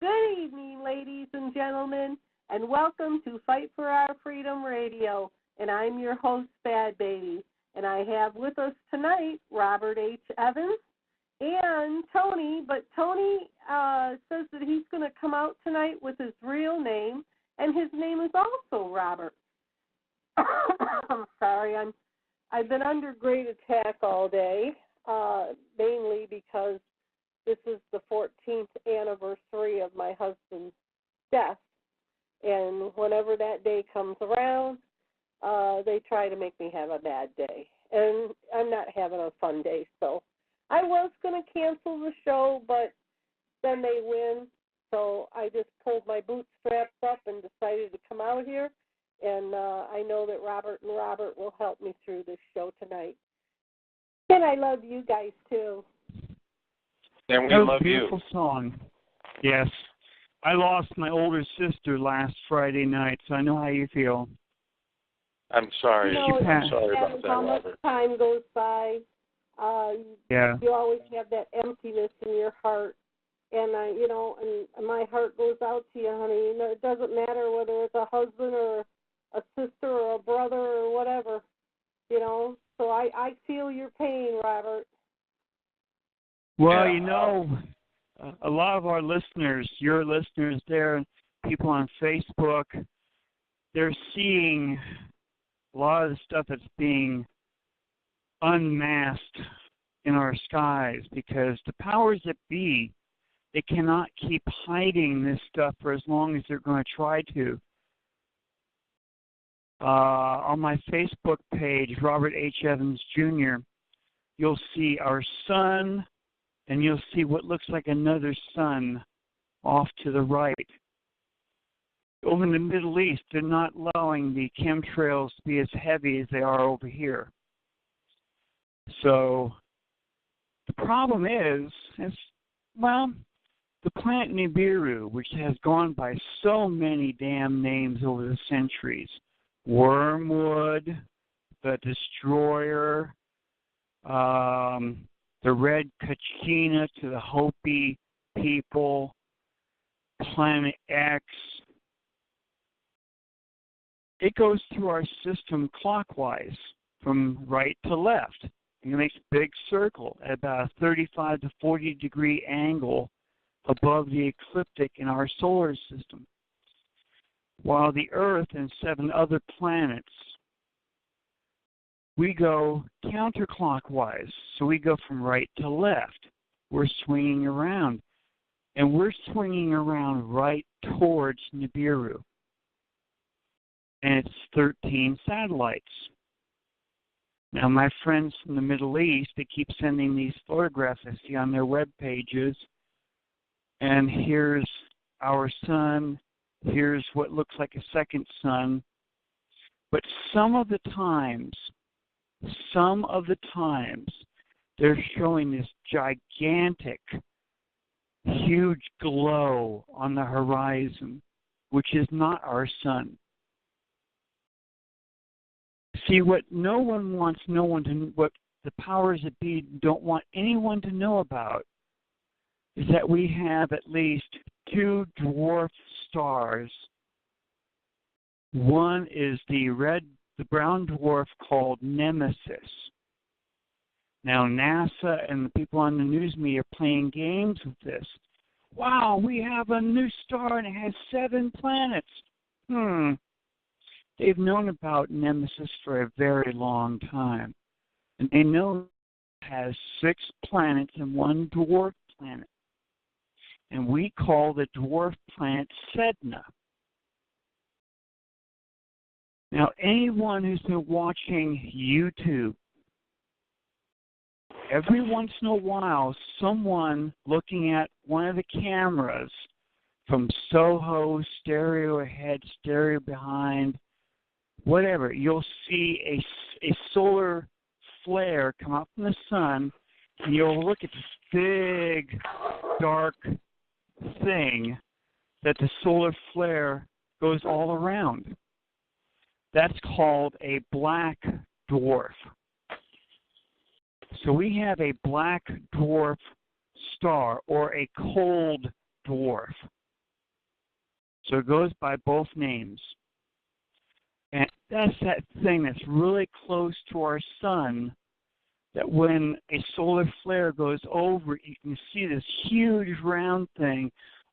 Good evening, ladies and gentlemen, and welcome to Fight for Our Freedom Radio. And I'm your host, Badbaby. And I have with us tonight Robert H. Evans and Tony. But Tony says that he's going to come out tonight with his real name, and his name is also Robert. I'm sorry, I've been under great attack all day, mainly because this is the 14th anniversary of my husband's death, and whenever that day comes around, they try to make me have a bad day, and I'm not having a fun day, so I was going to cancel the show, but then they win, so I just pulled my bootstraps up and decided to come out here, and I know that Robert will help me through this show tonight. And I love you guys, too. And we love you. Beautiful song. Yes. I lost my older sister last Friday night, so I know how you feel. I'm sorry. I'm sorry about that, how much Robert. time goes by, you always have that emptiness in your heart. And, and my heart goes out to you, honey. You know, it doesn't matter whether it's a husband or a sister or a brother or whatever, So I feel your pain, Robert. Well, a lot of our listeners, your listeners there, people on Facebook, they're seeing a lot of the stuff that's being unmasked in our skies because the powers that be, they cannot keep hiding this stuff for as long as they're going to try to. On my Facebook page, Robert H. Evans Jr., you'll see our sun, and you'll see what looks like another sun off to the right. Over in the Middle East, they're not allowing the chemtrails to be as heavy as they are over here. So the problem is the planet Nibiru, which has gone by so many damn names over the centuries. Wormwood, the Destroyer, the Red Kachina to the Hopi people, Planet X. It goes through our system clockwise from right to left. And it makes a big circle at about a 35 to 40 degree angle above the ecliptic in our solar system. While the Earth and 7 other planets, we go counterclockwise. So we go from right to left. We're swinging around. And we're swinging around right towards Nibiru. And it's 13 satellites. Now, my friends from the Middle East, they keep sending these photographs I see on their web pages. And here's our sun. Here's what looks like a second sun. But some of the times, they're showing this gigantic, huge glow on the horizon, which is not our sun. See, what what the powers that be don't want anyone to know about is that we have at least 2 dwarf stars. One is the brown dwarf called Nemesis. Now, NASA and the people on the news media are playing games with this. Wow, we have a new star and it has 7 planets. They've known about Nemesis for a very long time. And they know it has 6 planets and 1 dwarf planet. And we call the dwarf planet Sedna. Now, anyone who's been watching YouTube, every once in a while, someone looking at one of the cameras from Soho, stereo ahead, stereo behind, whatever, you'll see a solar flare come out from the sun, and you'll look at this big, dark thing that the solar flare goes all around. That's called a black dwarf. So we have a black dwarf star, or a cold dwarf. So it goes by both names. And that's that thing that's really close to our sun, that when a solar flare goes over, you can see this huge round thing,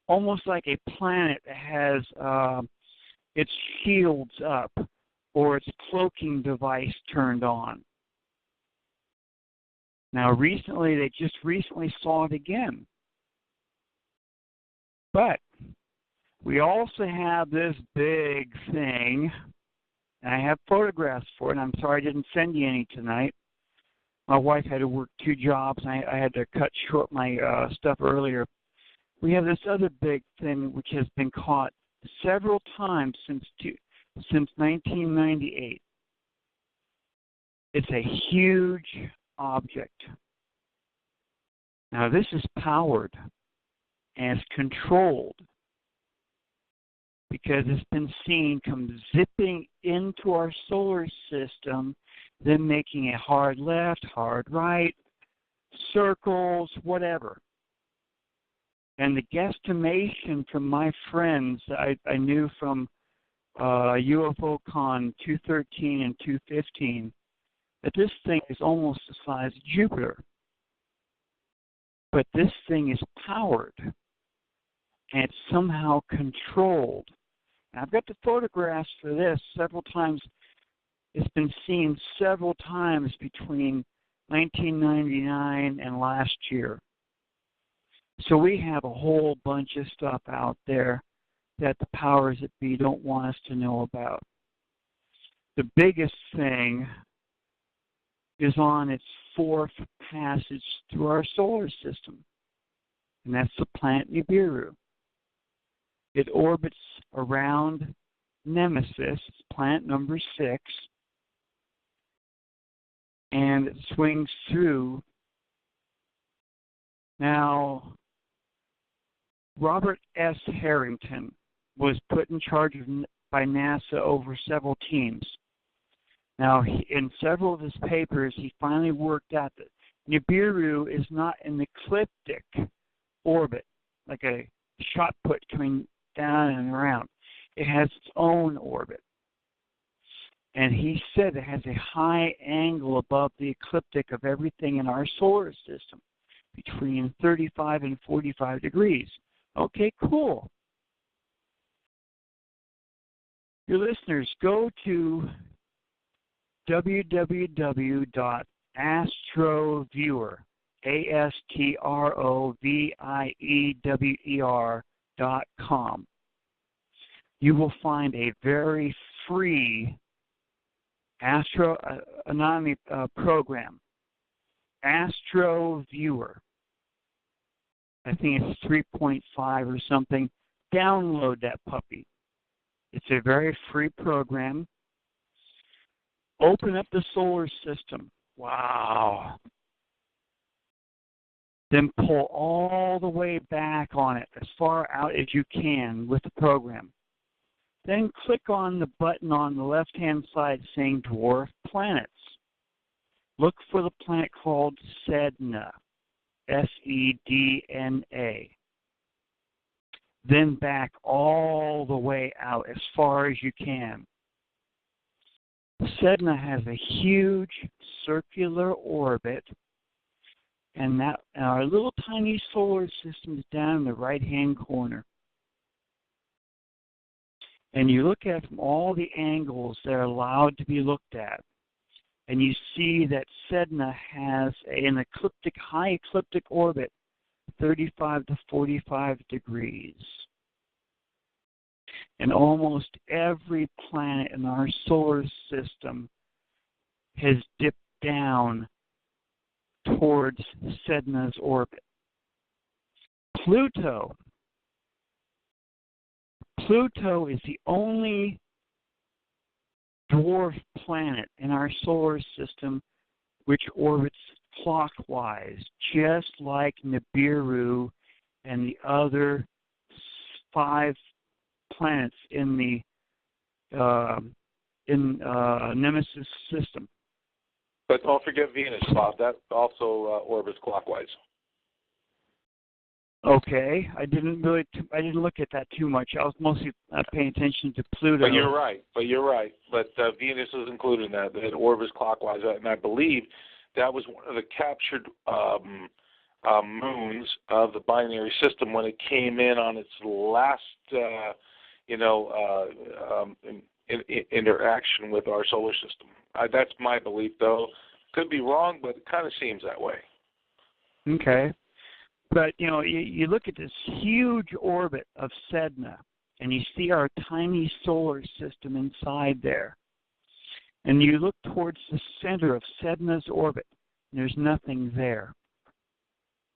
almost like a planet that has its shields up or its cloaking device turned on. Now, they just recently saw it again. But we also have this big thing, and I have photographs for it, and I'm sorry I didn't send you any tonight. My wife had to work 2 jobs, and I had to cut short my stuff earlier. We have this other big thing which has been caught several times since 1998. It's a huge object. Now, this is powered and it's controlled because it's been seen come zipping into our solar system, then making a hard left, hard right, circles, whatever. And the guesstimation from my friends I knew from UFOCon 213 and 215, that this thing is almost the size of Jupiter. But this thing is powered, and it's somehow controlled. And I've got the photographs for this several times. It's been seen several times between 1999 and last year. So we have a whole bunch of stuff out there that the powers that be don't want us to know about. The biggest thing is on its 4th passage through our solar system, and that's the planet Nibiru. It orbits around Nemesis, planet number 6, and it swings through. Now, Robert S. Harrington was put in charge by NASA over several teams. Now, in several of his papers, he finally worked out that Nibiru is not an ecliptic orbit, like a shot put coming down and around. It has its own orbit. And he said it has a high angle above the ecliptic of everything in our solar system, between 35 and 45 degrees. Okay, cool. Your listeners, go to www.astroviewer, ASTROVIEWER.com. You will find a very free astronomy program, Astroviewer. I think it's 3.5 or something. Download that puppy. It's a very free program. Open up the solar system. Wow. Then pull all the way back on it, as far out as you can with the program. Then click on the button on the left-hand side saying Dwarf Planets. Look for the planet called Sedna, Sedna. Then back all the way out as far as you can. Sedna has a huge circular orbit, and our little tiny solar system is down in the right-hand corner. And you look at it from all the angles that are allowed to be looked at, and you see that Sedna has an ecliptic, high ecliptic orbit, 35 to 45 degrees. And almost every planet in our solar system has dipped down towards Sedna's orbit. Pluto is the only dwarf planet in our solar system which orbits clockwise, just like Nibiru and the other 5 planets in the Nemesis system. But don't forget Venus, Bob. That also orbits clockwise. Okay, I didn't look at that too much. I was mostly paying attention to Pluto. But you're right. But Venus is included in that. That orbits clockwise, and I believe that was one of the captured moons of the binary system when it came in on its last, interaction with our solar system. That's my belief, though. Could be wrong, but it kind of seems that way. Okay. But, you look at this huge orbit of Sedna, and you see our tiny solar system inside there. And you look towards the center of Sedna's orbit, and there's nothing there.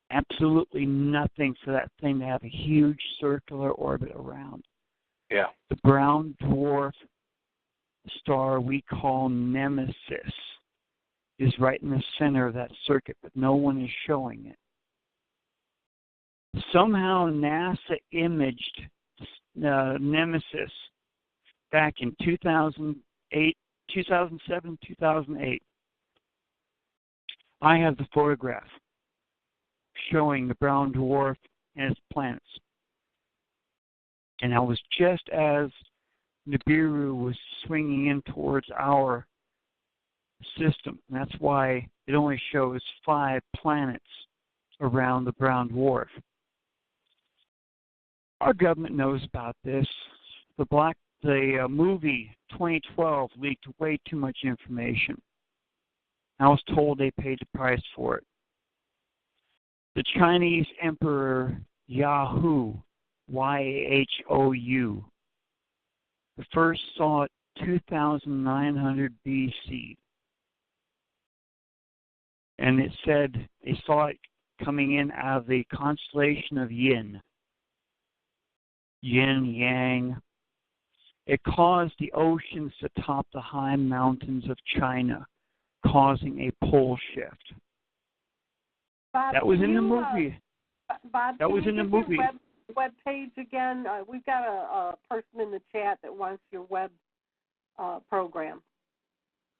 Absolutely nothing for that thing to have a huge circular orbit around. Yeah. The brown dwarf star we call Nemesis is right in the center of that circuit, but no one is showing it. Somehow NASA imaged Nemesis back in 2007, 2008. I have the photograph showing the brown dwarf and its planets. And that was just as Nibiru was swinging in towards our system. And that's why it only shows 5 planets around the brown dwarf. Our government knows about this. The movie 2012 leaked way too much information. I was told they paid the price for it. The Chinese Emperor Yahoo, Y-H-O-U, first saw it 2900 BC. And it said they saw it coming in out of the constellation of Yin. Yin, Yang. It caused the oceans to top the high mountains of China, causing a pole shift. Bob, that was in the movie. Bob, that was in the movie. Web page again. We've got a person in the chat that wants your web program.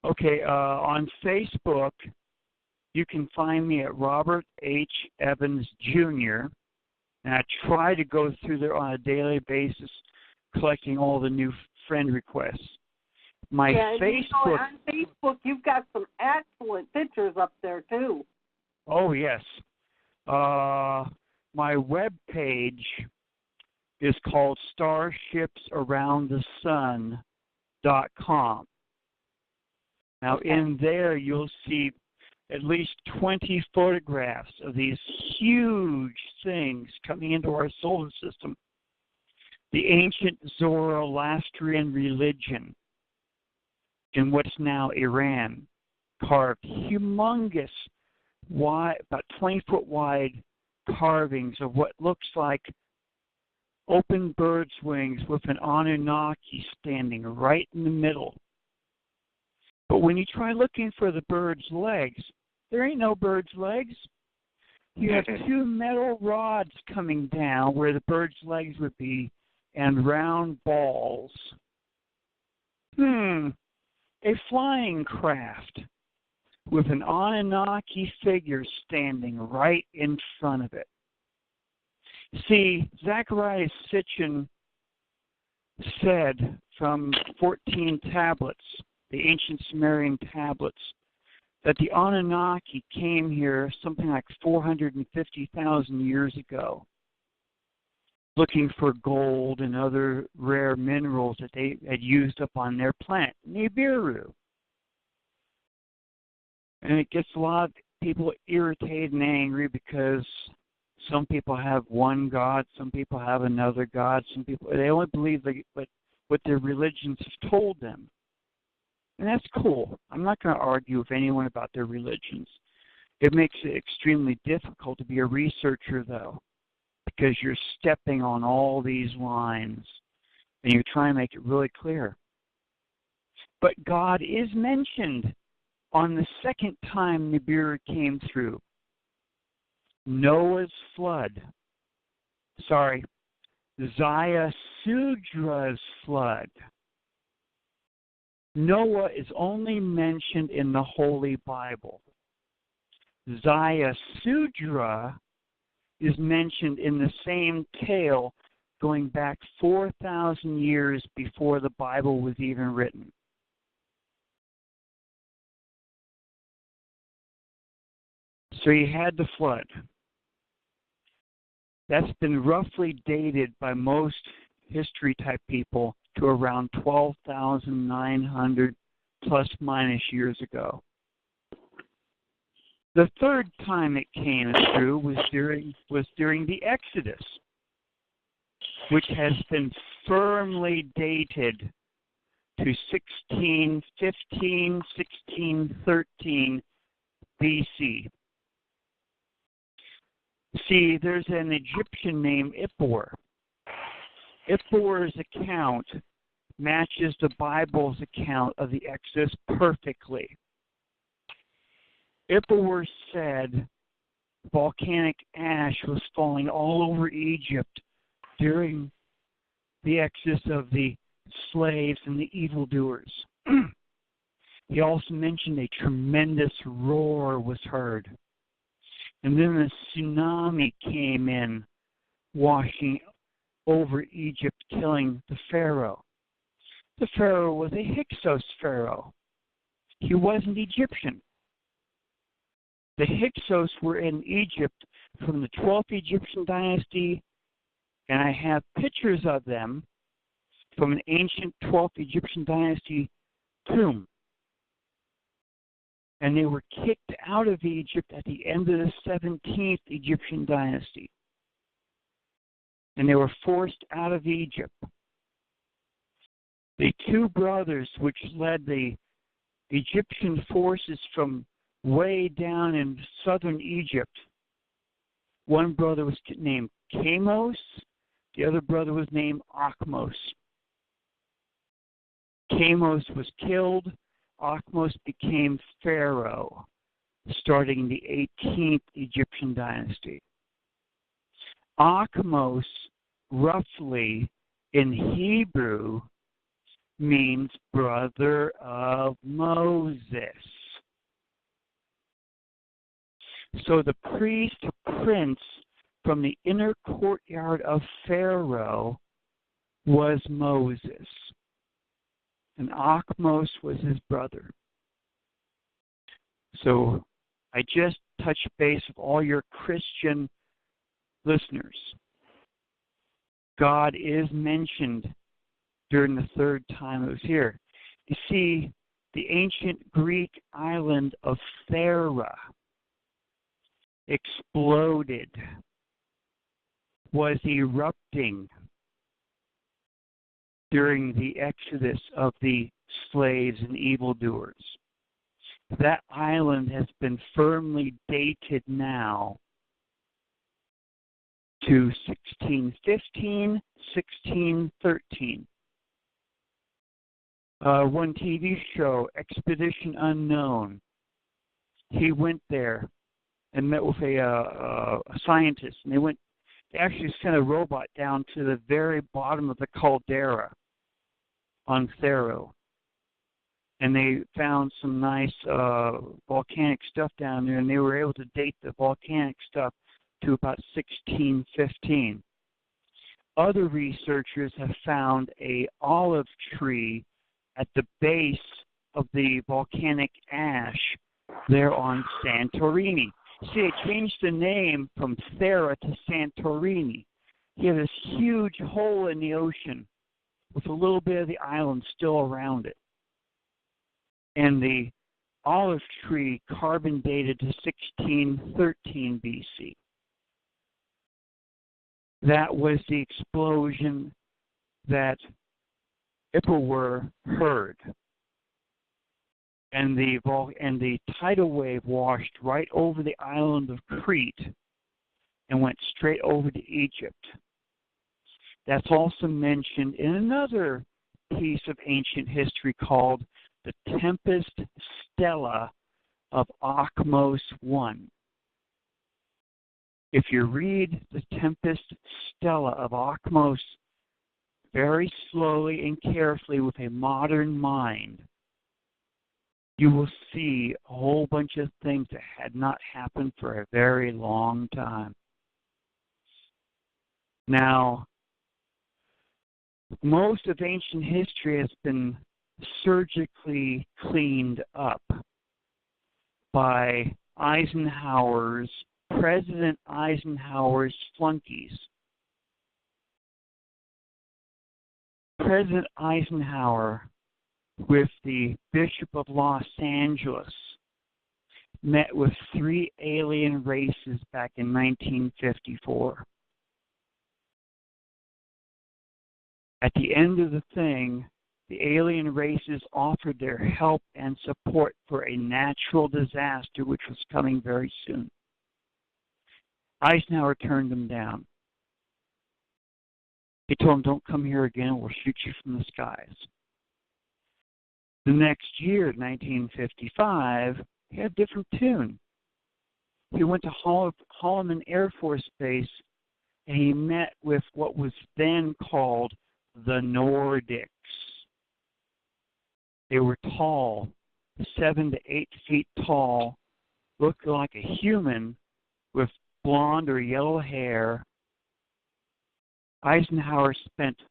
Okay, on Facebook, you can find me at Robert H. Evans Jr., and I try to go through there on a daily basis, collecting all the new friend requests. My Facebook. On Facebook, you've got some excellent pictures up there too. Oh yes. My web page is called StarshipsAroundTheSun.com. Now in there you'll see at least 20 photographs of these huge things coming into our solar system. The ancient Zoroastrian religion in what's now Iran carved humongous, wide, about 20-foot wide carvings of what looks like open bird's wings with an Anunnaki standing right in the middle. But when you try looking for the bird's legs, there ain't no bird's legs. You have 2 metal rods coming down where the bird's legs would be and round balls. A flying craft with an Anunnaki figure standing right in front of it. See, Zacharias Sitchin said from 14 tablets, the ancient Sumerian tablets, that the Anunnaki came here something like 450,000 years ago, looking for gold and other rare minerals that they had used up on their planet, Nibiru. And it gets a lot of people irritated and angry because some people have one God, some people have another God, some people, they only believe what their religions have told them. And that's cool. I'm not going to argue with anyone about their religions. It makes it extremely difficult to be a researcher, though, because you're stepping on all these lines, and you're trying to make it really clear. But God is mentioned on the second time Nibiru came through. Noah's flood. Sorry, Zayasudra's flood. Noah is only mentioned in the Holy Bible. Zayasudra is mentioned in the same tale going back 4,000 years before the Bible was even written. So you had the flood. That's been roughly dated by most history-type people to around 12,900 plus minus years ago. The third time it came through was during the Exodus, which has been firmly dated to 1615, 1613 BC. See, there's an Egyptian named Ippor. Ippor's account matches the Bible's account of the Exodus perfectly. Ippor said volcanic ash was falling all over Egypt during the exodus of the slaves and the evildoers. He also mentioned a tremendous roar was heard. And then a tsunami came in, washing over Egypt, killing the Pharaoh. The Pharaoh was a Hyksos Pharaoh. He wasn't Egyptian. The Hyksos were in Egypt from the 12th Egyptian dynasty, and I have pictures of them from an ancient 12th Egyptian dynasty tomb. And they were kicked out of Egypt at the end of the 17th Egyptian dynasty. And they were forced out of Egypt. The two brothers which led the Egyptian forces from way down in southern Egypt, one brother was named Chamos, the other brother was named Achmos. Chamos was killed. Achmos became Pharaoh, starting the 18th Egyptian dynasty. Achmos, roughly in Hebrew, means brother of Moses. So the priest prince from the inner courtyard of Pharaoh was Moses, and Achmos was his brother. So I just touched base with all your Christian listeners. God is mentioned during the third time it was here. You see, the ancient Greek island of Thera exploded, was erupting during the exodus of the slaves and evildoers. That island has been firmly dated now to 1615, 1613. One TV show, Expedition Unknown, he went there and met with a scientist, and they actually sent a robot down to the very bottom of the caldera on Thera, and they found some nice volcanic stuff down there, and they were able to date the volcanic stuff to about 1615. Other researchers have found an olive tree at the base of the volcanic ash there on Santorini. See, they changed the name from Thera to Santorini. You have this huge hole in the ocean with a little bit of the island still around it. And the olive tree carbon dated to 1613 BC. That was the explosion that Ippor heard. And the tidal wave washed right over the island of Crete and went straight over to Egypt. That's also mentioned in another piece of ancient history called the Tempest Stella of Achmos I. If you read the Tempest Stella of Achmos very slowly and carefully with a modern mind, you will see a whole bunch of things that had not happened for a very long time. Now, most of ancient history has been surgically cleaned up by President Eisenhower's flunkies. President Eisenhower, with the Bishop of Los Angeles, met with 3 alien races back in 1954. At the end of the thing, the alien races offered their help and support for a natural disaster which was coming very soon. Eisenhower turned them down. He told them, "Don't come here again, we'll shoot you from the skies." The next year, 1955, he had a different tune. He went to Holloman Air Force Base, and he met with what was then called the Nordics. They were tall, 7 to 8 feet tall, looked like a human with blonde or yellow hair. Eisenhower spent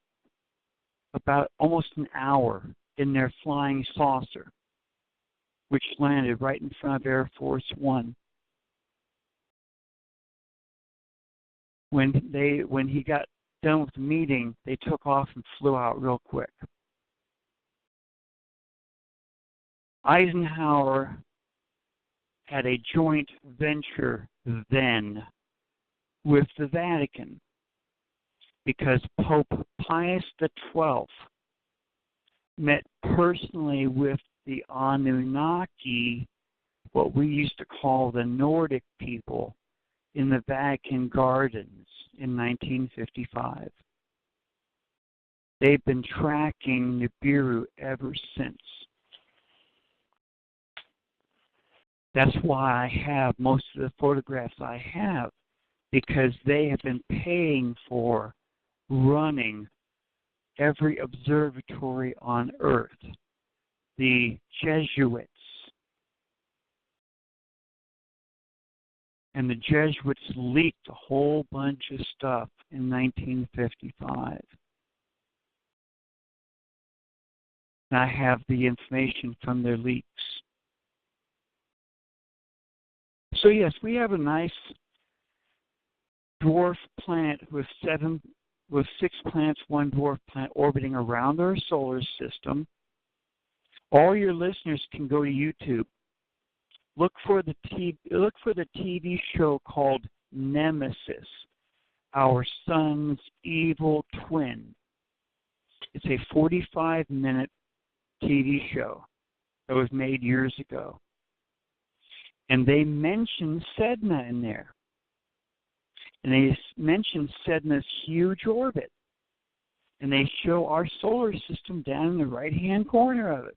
about almost an hour in their flying saucer, which landed right in front of Air Force One. When he got done with the meeting, they took off and flew out real quick. Eisenhower had a joint venture then with the Vatican because Pope Pius XII met personally with the Anunnaki, what we used to call the Nordic people, in the Vatican Gardens in 1955. They've been tracking Nibiru ever since. That's why I have most of the photographs I have, because they have been paying for running every observatory on Earth. The Jesuits. And the Jesuits leaked a whole bunch of stuff in 1955. And I have the information from their leaks. So yes, we have a nice dwarf planet with 6 planets, 1 dwarf planet orbiting around our solar system. All your listeners can go to YouTube. Look for the TV show called Nemesis, Our Sun's Evil Twin. It's a 45-minute TV show that was made years ago. And they mention Sedna in there. And they mention Sedna's huge orbit. And they show our solar system down in the right-hand corner of it.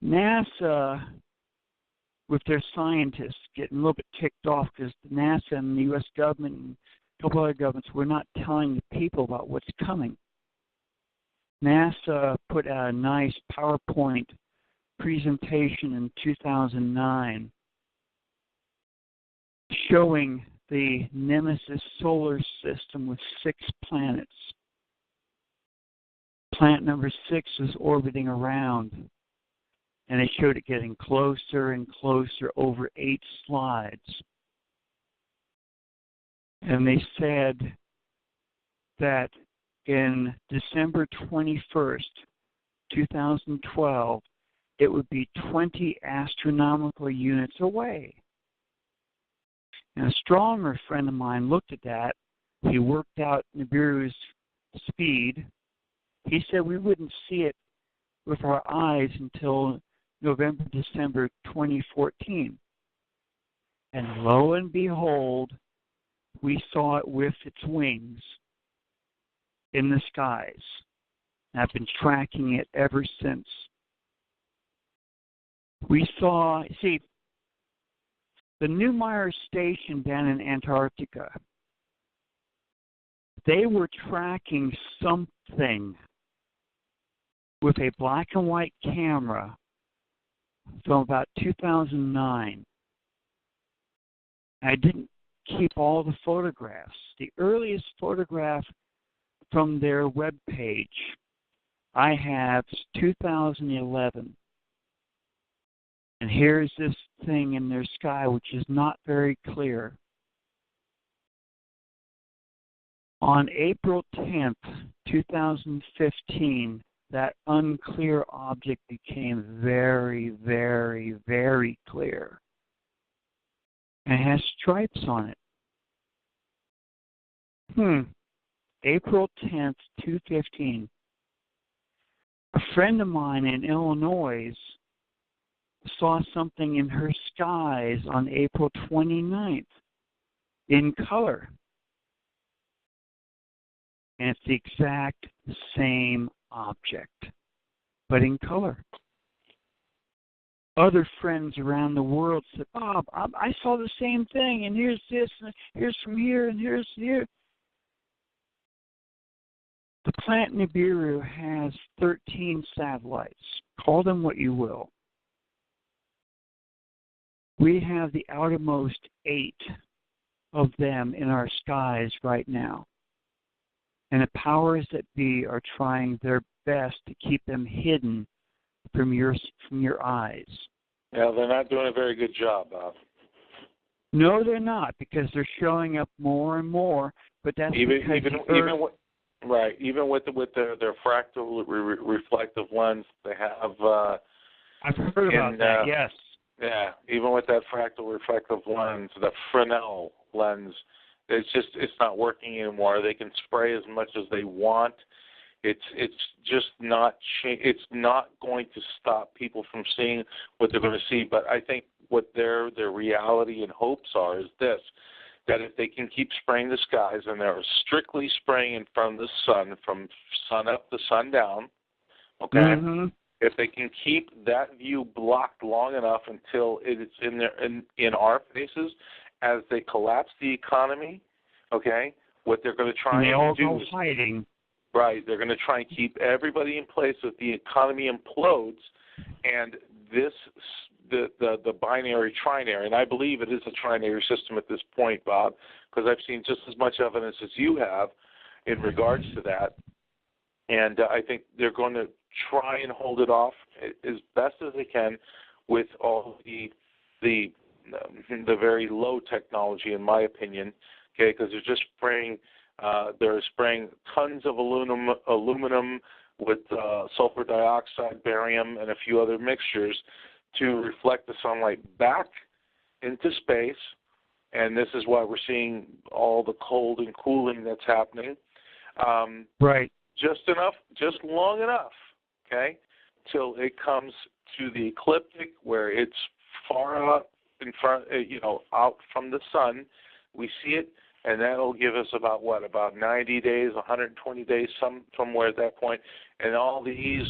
NASA, with their scientists, getting a little bit ticked off because NASA and the U.S. government and a couple other governments were not telling the people about what's coming. NASA put out a nice PowerPoint presentation in 2009 showing the Nemesis solar system with 6 planets. Planet number 6 was orbiting around, and they showed it getting closer and closer over 8 slides. And they said that in December 21st, 2012, it would be 20 astronomical units away. And a astronomer friend of mine looked at that. He worked out Nibiru's speed. He said we wouldn't see it with our eyes until November, December 2014. And lo and behold, we saw it with its wings in the skies. And I've been tracking it ever since. We saw, see, the Neumayer station down in Antarctica, they were tracking something with a black and white camera from about 2009. I didn't keep all the photographs. The earliest photograph from their web page I have is 2011. And here's this thing in their sky which is not very clear. On April 10th, 2015, that unclear object became very, very, very clear. And it has stripes on it. April 10th, 2015. A friend of mine in Illinois saw something in her skies on April 29th in color. And it's the exact same object, but in color. Other friends around the world said, Bob, I saw the same thing, and here's this, and here's from here, and here's here. The planet Nibiru has 13 satellites. Call them what you will. We have the outermost 8 of them in our skies right now. And the powers that be are trying their best to keep them hidden from your eyes. Yeah, they're not doing a very good job, Bob. No, they're not, because they're showing up more and more. But that's even with their fractal reflective lens, they have. I've heard about that. Yes. Yeah, even with that fractal reflective lens, the Fresnel lens, it's not working anymore. They can spray as much as they want. It's just not it's not going to stop people from seeing what they're going to see. But I think what their reality and hopes are is this: that if they can keep spraying the skies, and they're strictly spraying in front of the sun, from sun up to sun down, okay. Mm-hmm. If they can keep that view blocked long enough until it's in our faces, as they collapse the economy, okay, what they're going to try and do is hiding. Right, they're going to try and keep everybody in place if the economy implodes, and the binary trinary, and I believe it is a trinary system at this point, Bob, because I've seen just as much evidence as you have in regards to that, and I think they're going to try and hold it off as best as they can with all the very low technology, in my opinion, okay, because they're just spraying tons of aluminum with sulfur dioxide, barium, and a few other mixtures to reflect the sunlight back into space, and this is why we're seeing all the cold and cooling that's happening. Right. Just long enough, okay, till it comes to the ecliptic where it's far out in front, out from the sun. We see it, and that'll give us about 90 days, 120 days, somewhere at that point, and all these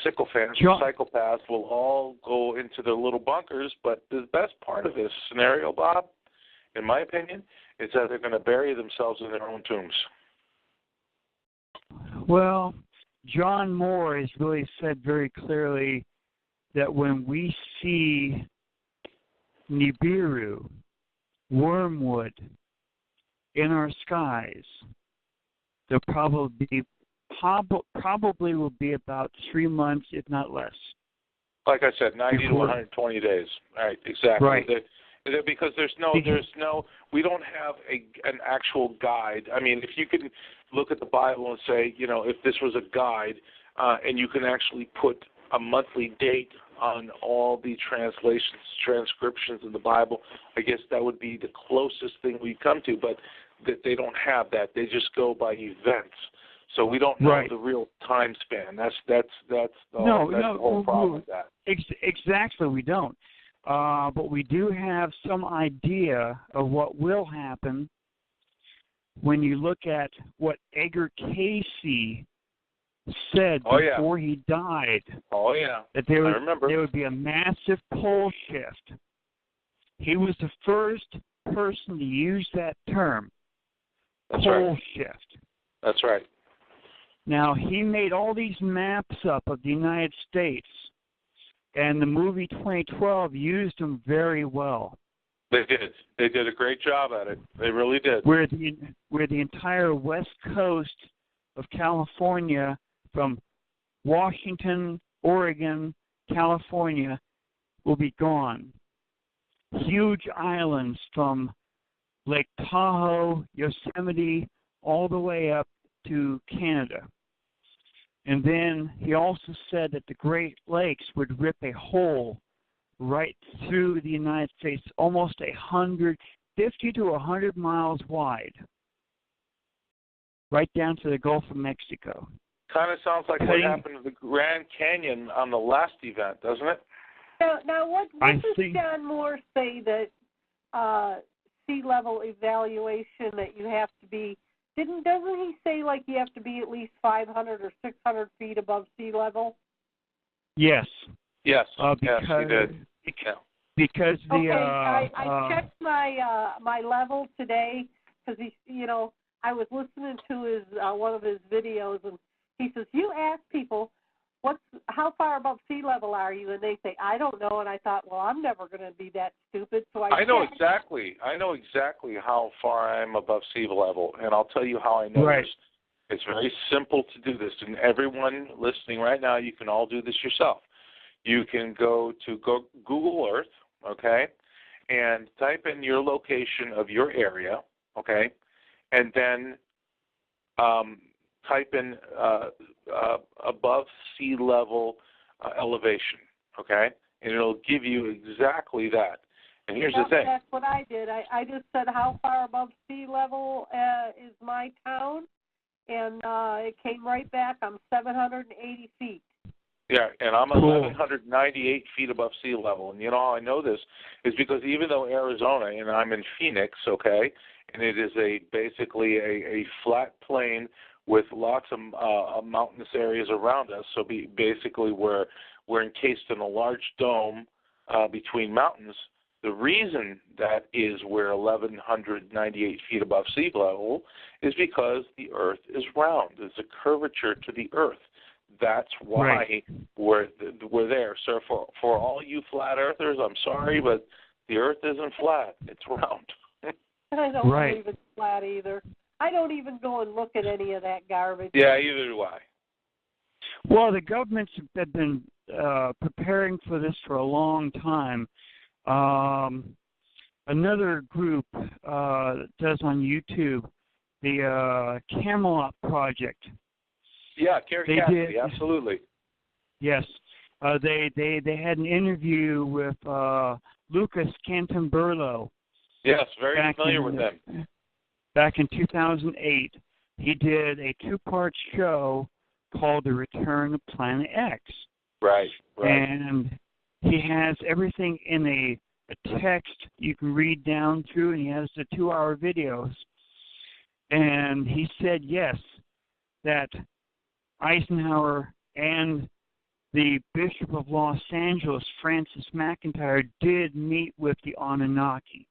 sycophants, psychopaths, will all go into their little bunkers. But the best part of this scenario, Bob, in my opinion, is that they're going to bury themselves in their own tombs. Well, John Moore has really said very clearly that when we see Nibiru, wormwood, in our skies, there probably will be about 3 months, if not less. Like I said, 90 to 120 days. Right, exactly. Right. Because we don't have an actual guide. I mean, if you can look at the Bible and say, if this was a guide, and you can actually put a monthly date on all the transcriptions in the Bible, I guess that would be the closest thing we come to. But they don't have that. They just go by events. So we don't know the real time span. That's the whole problem with that. Exactly, we don't. But we do have some idea of what will happen when you look at what Edgar Cayce said before he died. Oh, yeah. That there would be a massive pole shift. He was the first person to use that term, pole shift. That's right. Now, he made all these maps up of the United States, and the movie 2012 used them very well. They did. They did a great job at it. They really did. Where the entire west coast of California, from Washington, Oregon, California, will be gone. Huge islands from Lake Tahoe, Yosemite, all the way up to Canada. And then he also said that the Great Lakes would rip a hole right through the United States, almost 50 to 100 miles wide, right down to the Gulf of Mexico. Kind of sounds like what happened to the Grand Canyon on the last event, doesn't it? Now what does John Moore say that sea level evaluation that you have to be? Doesn't he say like you have to be at least 500 or 600 feet above sea level? Yes. Yes. Yes, he did. Because I checked my level today because I was listening to his one of his videos, and he says, you ask people how far above sea level are you, and they say, I don't know. And I thought, well, I'm never going to be that stupid. So I know exactly how far I'm above sea level, and I'll tell you how I know this. It's very simple to do this, and everyone listening right now, you can all do this yourself. You can go to Google Earth, okay, and type in your location of your area, okay, and then type in above sea level elevation, okay, and it'll give you exactly that. And here's the thing. That's what I did. I just said how far above sea level is my town, and it came right back. I'm 780 feet. Yeah, and I'm 1,198 feet above sea level. And you know how I know this is because even though Arizona, and I'm in Phoenix, okay, and it is basically a flat plain with lots of mountainous areas around us. So basically we're encased in a large dome between mountains. The reason that is we're 1,198 feet above sea level is because the Earth is round. There's a curvature to the Earth. That's why we're there. So for all you flat earthers, I'm sorry, but the Earth isn't flat. It's round. I don't believe it's flat either. I don't even go and look at any of that garbage. Yeah, either do I. Well, the governments have been preparing for this for a long time. Another group that does on YouTube, the Camelot Project. Yeah, Carrie Cassidy, absolutely. Yes. They had an interview with Lucas Cantamburlo. Yes, very familiar with them. Back in 2008, he did a two-part show called The Return of Planet X. Right. And he has everything in a text you can read down through, and he has the 2-hour videos. And he said, yes, that Eisenhower and the Bishop of Los Angeles, Francis McIntyre, did meet with the Anunnaki.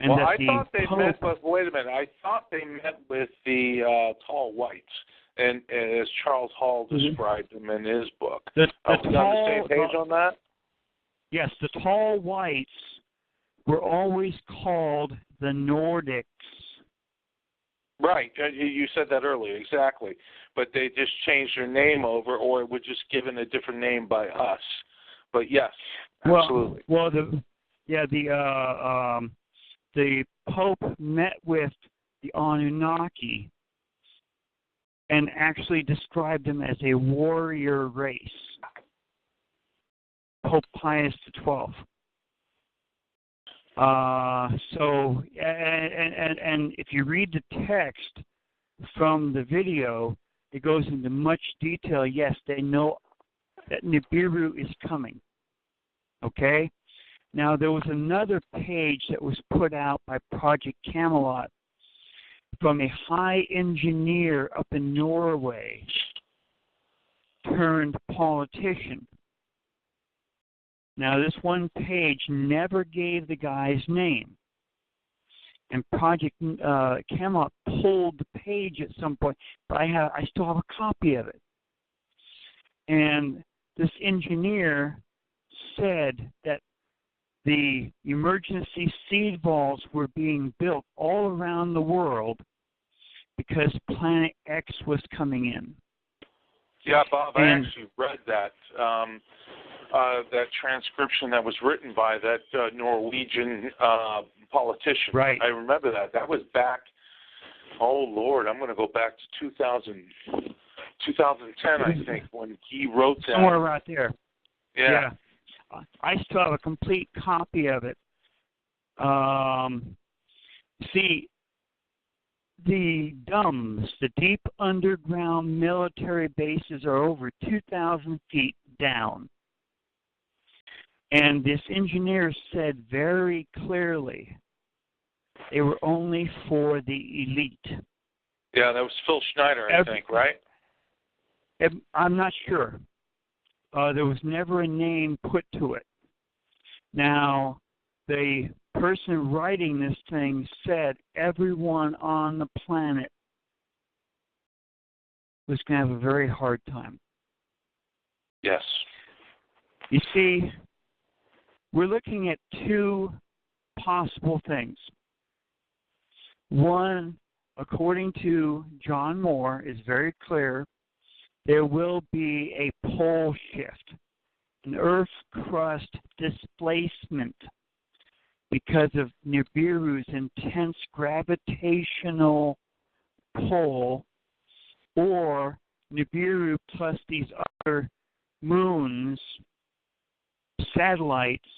And well, I thought they met, but wait a minute. I thought they met with the tall whites, and as Charles Hall described them in his book. Are we on the same page on that? Yes, the tall whites were always called the Nordics. Right. You said that earlier, exactly. But they just changed their name over, or it was just given a different name by us. But yes, absolutely. Well, the Pope met with the Anunnaki and actually described them as a warrior race. Pope Pius XII. So, and if you read the text from the video, it goes into much detail. Yes, they know that Nibiru is coming. Okay? Now, there was another page that was put out by Project Camelot from a high engineer up in Norway turned politician. Now, this one page never gave the guy's name. And Project Camelot pulled the page at some point, but I still have a copy of it. And this engineer said that the emergency seed vaults were being built all around the world because Planet X was coming in. Yeah, Bob, I actually read that. That transcription that was written by that Norwegian politician. Right. I remember that. That was back, oh, Lord, I'm going to go back to 2010, I think, when he wrote that. Somewhere right there. Yeah. I still have a complete copy of it. See, the DUMBs, the deep underground military bases, are over 2,000 feet down. And this engineer said very clearly they were only for the elite. Yeah, that was Phil Schneider, I think, right? I'm not sure. There was never a name put to it. Now, the person writing this thing said everyone on the planet was going to have a very hard time. Yes. You see, we're looking at two possible things. One, according to John Moore, is very clear. There will be a pole shift, an Earth crust displacement because of Nibiru's intense gravitational pull, or Nibiru plus these other moons, satellites,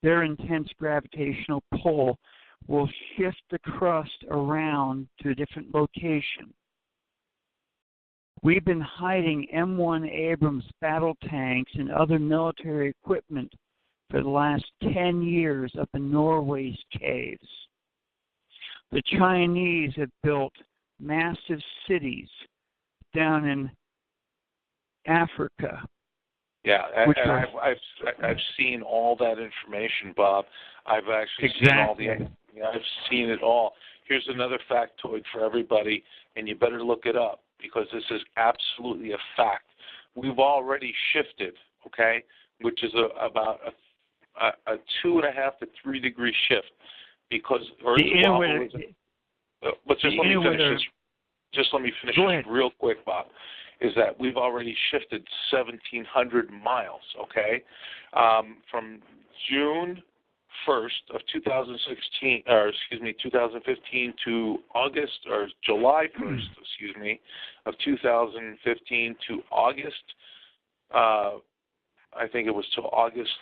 their intense gravitational pull will shift the crust around to a different location. We've been hiding M1 Abrams battle tanks and other military equipment for the last 10 years up in Norway's caves. The Chinese have built massive cities down in Africa. Yeah, and I've seen all that information, Bob. I've actually seen all I've seen it all. Here's another factoid for everybody, and you better look it up, because this is absolutely a fact. We've already shifted, okay, which is about a 2.5 to 3 degree shift, because Earth's wobble is. But just let me finish this. Just let me finish this real quick, Bob. Is that we've already shifted 1,700 miles, okay, from June 1st of 2015 to August, or July 1st, of 2015 to August, I think it was till August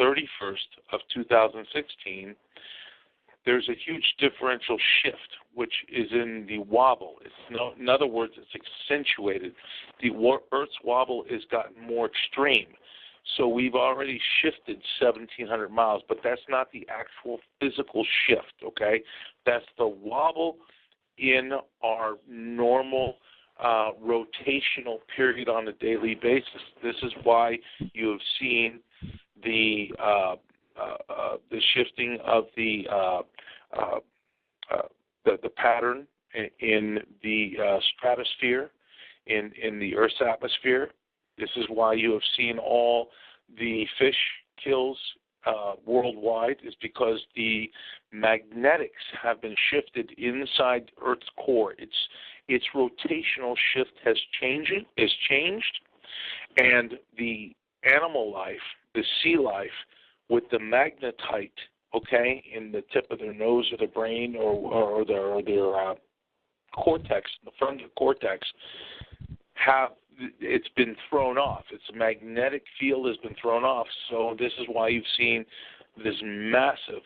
31st of 2016, there's a huge differential shift, which is in the wobble. In other words, it's accentuated. The Earth's wobble has gotten more extreme. So we've already shifted 1,700 miles, but that's not the actual physical shift, okay? That's the wobble in our normal rotational period on a daily basis. This is why you have seen the shifting of the pattern in the stratosphere, in the Earth's atmosphere. This is why you have seen all the fish kills worldwide, is because the magnetics have been shifted inside Earth's core. Its rotational shift has changed, and the animal life, the sea life, with the magnetite, okay, in the tip of their nose or the brain or their cortex, the frontal cortex, it's been thrown off. Its magnetic field has been thrown off. So this is why you've seen this massive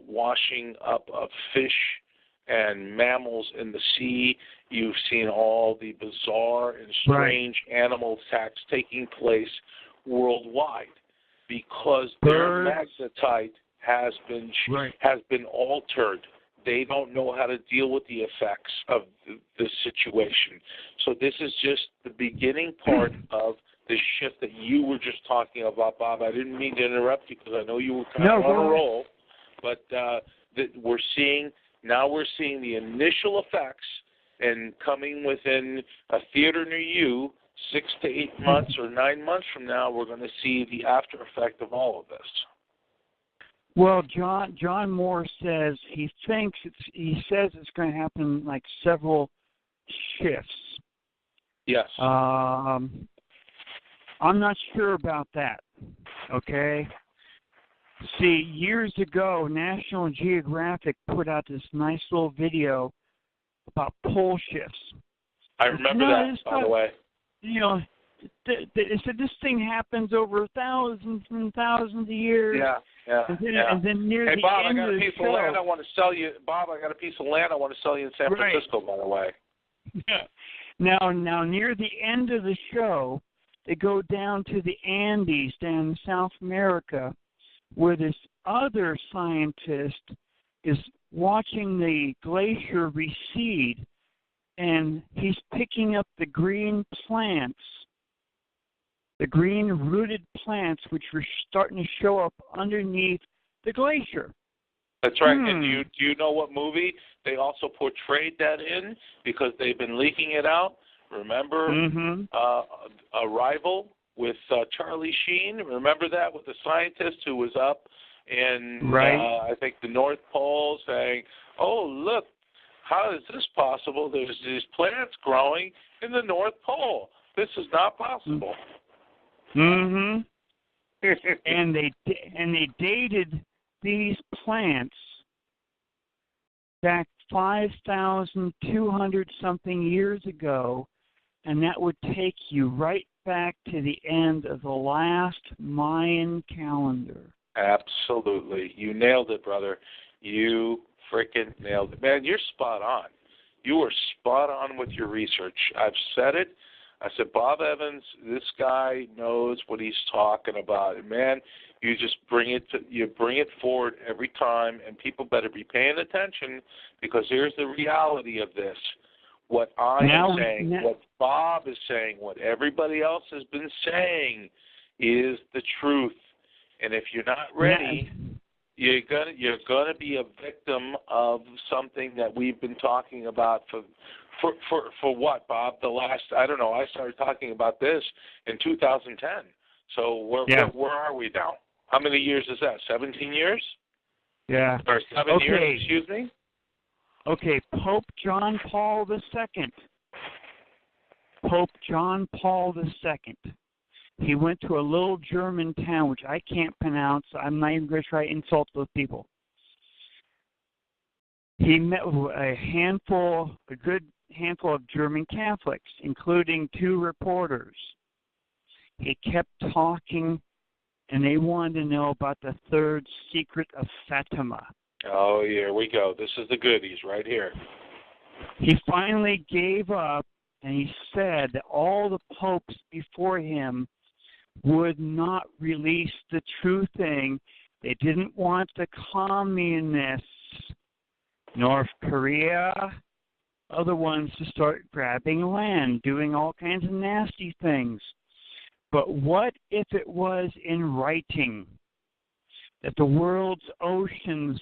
washing up of fish and mammals in the sea. You've seen all the bizarre and strange animal attacks taking place worldwide, because their magnetite has been altered. They don't know how to deal with the effects of this situation. So this is just the beginning part of the shift that you were just talking about, Bob. I didn't mean to interrupt you, because I know you were kind of on a roll. But we're seeing the initial effects, and coming within a theater near you, 6 to 8 months or 9 months from now, we're going to see the after effect of all of this. Well, John Moore says he says it's going to happen like several shifts. Yes. I'm not sure about that. Okay. See, years ago, National Geographic put out this nice little video about pole shifts. I remember that, by the way. You know, they said this thing happens over thousands and thousands of years. Yeah. And then near the Bob, end I got a of the piece show, of land I want to sell you. Bob, I got a piece of land I want to sell you in San Francisco, by the way. Now, near the end of the show, they go down to the Andes, down in South America, where this other scientist is watching the glacier recede, and he's picking up the green plants, the green-rooted plants, which were starting to show up underneath the glacier. That's right. And do you know what movie they also portrayed that in? Because they've been leaking it out. Remember Arrival with Charlie Sheen? Remember that, with the scientist who was up in, I think, the North Pole saying, oh, look, how is this possible? There's these plants growing in the North Pole. This is not possible. And they dated these plants back 5,200 something years ago, and that would take you right back to the end of the last Mayan calendar. Absolutely. You nailed it, brother. You freaking nailed it. Man, you're spot on. You are spot on with your research. I've said it. I said, Bob Evans, this guy knows what he's talking about. And man, you just bring it forward every time, and people better be paying attention, because here's the reality of this. What I am saying, what Bob is saying, what everybody else has been saying is the truth. And if you're not ready, you're gonna be a victim of something that we've been talking about for what, Bob? I don't know. I started talking about this in 2010. So where are we now? How many years is that? 17 years? Yeah. Or 7 years? Excuse me. Okay, Pope John Paul II. Pope John Paul II. He went to a little German town, which I can't pronounce. I'm not even going to try to insult those people. He met with a good handful of German Catholics, including 2 reporters. He kept talking, and they wanted to know about the third secret of Fatima. Oh, here we go. This is the goodies right here. He finally gave up, and he said that all the popes before him would not release the true thing. They didn't want the communists, North Korea, other ones, to start grabbing land, doing all kinds of nasty things. But what if it was in writing that the world's oceans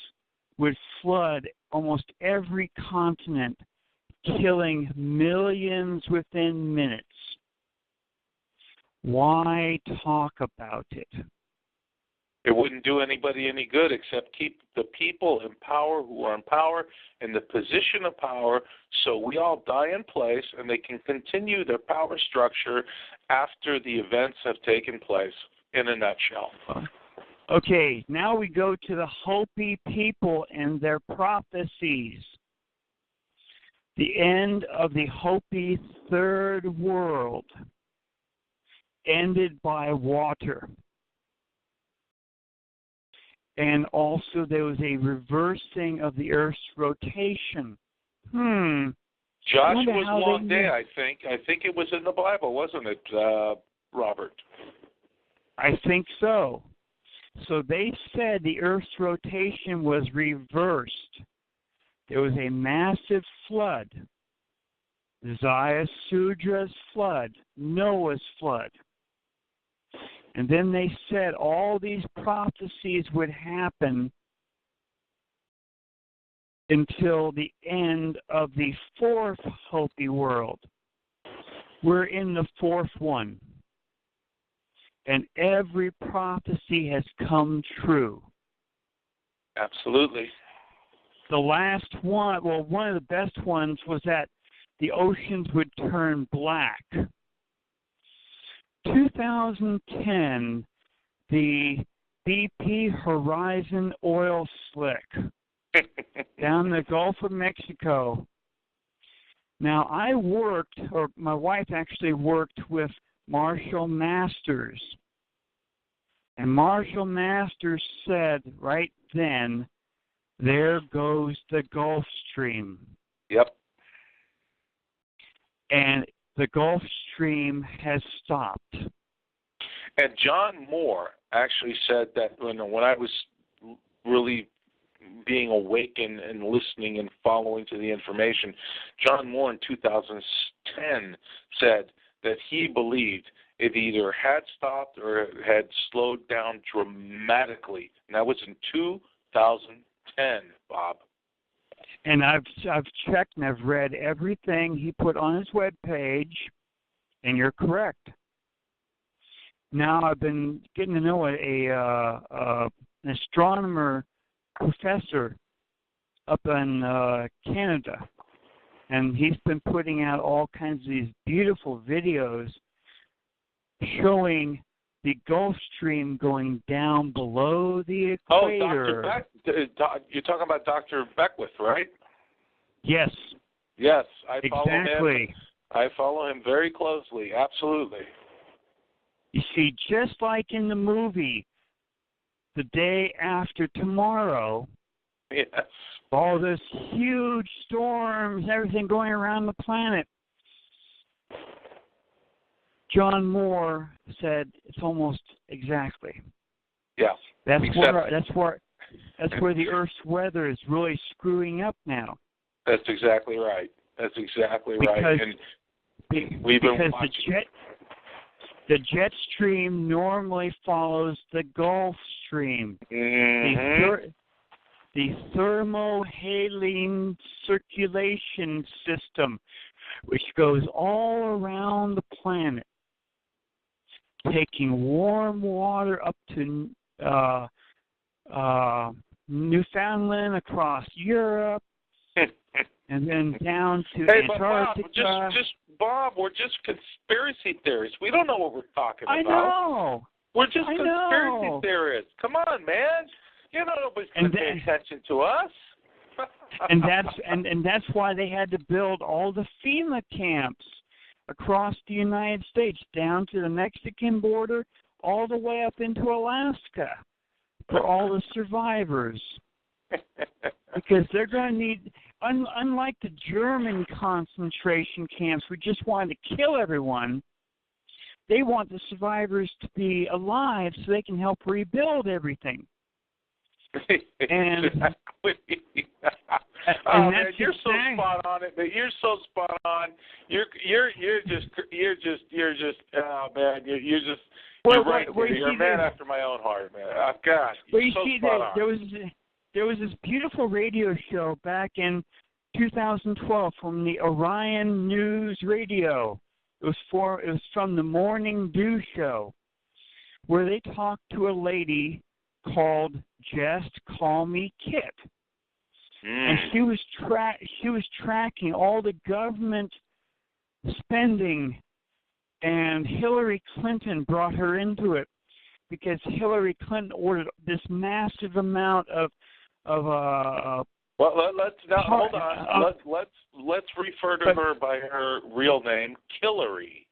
would flood almost every continent, killing millions within minutes? Why talk about it? It wouldn't do anybody any good except keep the people in power who are in power in the position of power, so we all die in place and they can continue their power structure after the events have taken place, in a nutshell. Okay, now we go to the Hopi people and their prophecies. The end of the Hopi third world ended by water. And also there was a reversing of the Earth's rotation. Joshua's long day, I think. I think it was in the Bible, wasn't it, Robert? I think so. So they said the Earth's rotation was reversed. There was a massive flood. Zayasudra's flood, Noah's flood. And then they said all these prophecies would happen until the end of the fourth Hopi world. We're in the fourth one. And every prophecy has come true. Absolutely. The last one, well, one of the best ones was that the oceans would turn black. 2010, the BP Horizon oil slick down the Gulf of Mexico. Now, my wife actually worked with Marshall Masters. And Marshall Masters said right then, there goes the Gulf Stream. Yep. And the Gulf Stream has stopped. And John Moore actually said that when I was really being awakened and listening and following to the information, John Moore in 2010 said that he believed it either had stopped or had slowed down dramatically. And that was in 2010, Bob. And I've checked and I've read everything he put on his webpage, and you're correct. Now I've been getting to know an astronomer professor up in Canada, and he's been putting out all kinds of these beautiful videos showing the Gulf Stream going down below the equator. Oh, you're talking about Dr. Beckwith, right? Yes. Yes, I follow exactly. him. I follow him very closely. Absolutely. You see, just like in the movie, The Day After Tomorrow, yes, all this huge storms, everything going around the planet. John Moore said it's almost exactly. Yeah. That's where the Earth's weather is really screwing up now. That's exactly right. That's exactly right. And we've been watching. The jet stream normally follows the Gulf Stream. Mm-hmm. The thermohaline circulation system, which goes all around the planet, taking warm water up to Newfoundland, across Europe, and then down to Antarctica. Bob, we're just conspiracy theorists. We don't know what we're talking about. I know. We're just conspiracy theorists. Come on, man. You know nobody's going to pay attention to us. and that's why they had to build all the FEMA camps across the United States, down to the Mexican border, all the way up into Alaska, for all the survivors. Because they're going to need, unlike the German concentration camps, who just wanted to kill everyone, they want the survivors to be alive so they can help rebuild everything. And, oh man, you're so spot on it. Man, you're so spot on. You're just oh man, you're right. You're a man after my own heart, man. Oh, gosh, you're so spot on. There was this beautiful radio show back in 2012 from the Orion News Radio. It was from the Morning Dew Show, where they talked to a lady called Just Call Me Kit, and she was tracking all the government spending, and Hillary Clinton brought her into it because Hillary Clinton ordered this massive amount of well, let's now hold on. Let's refer to her by her real name, Hillary,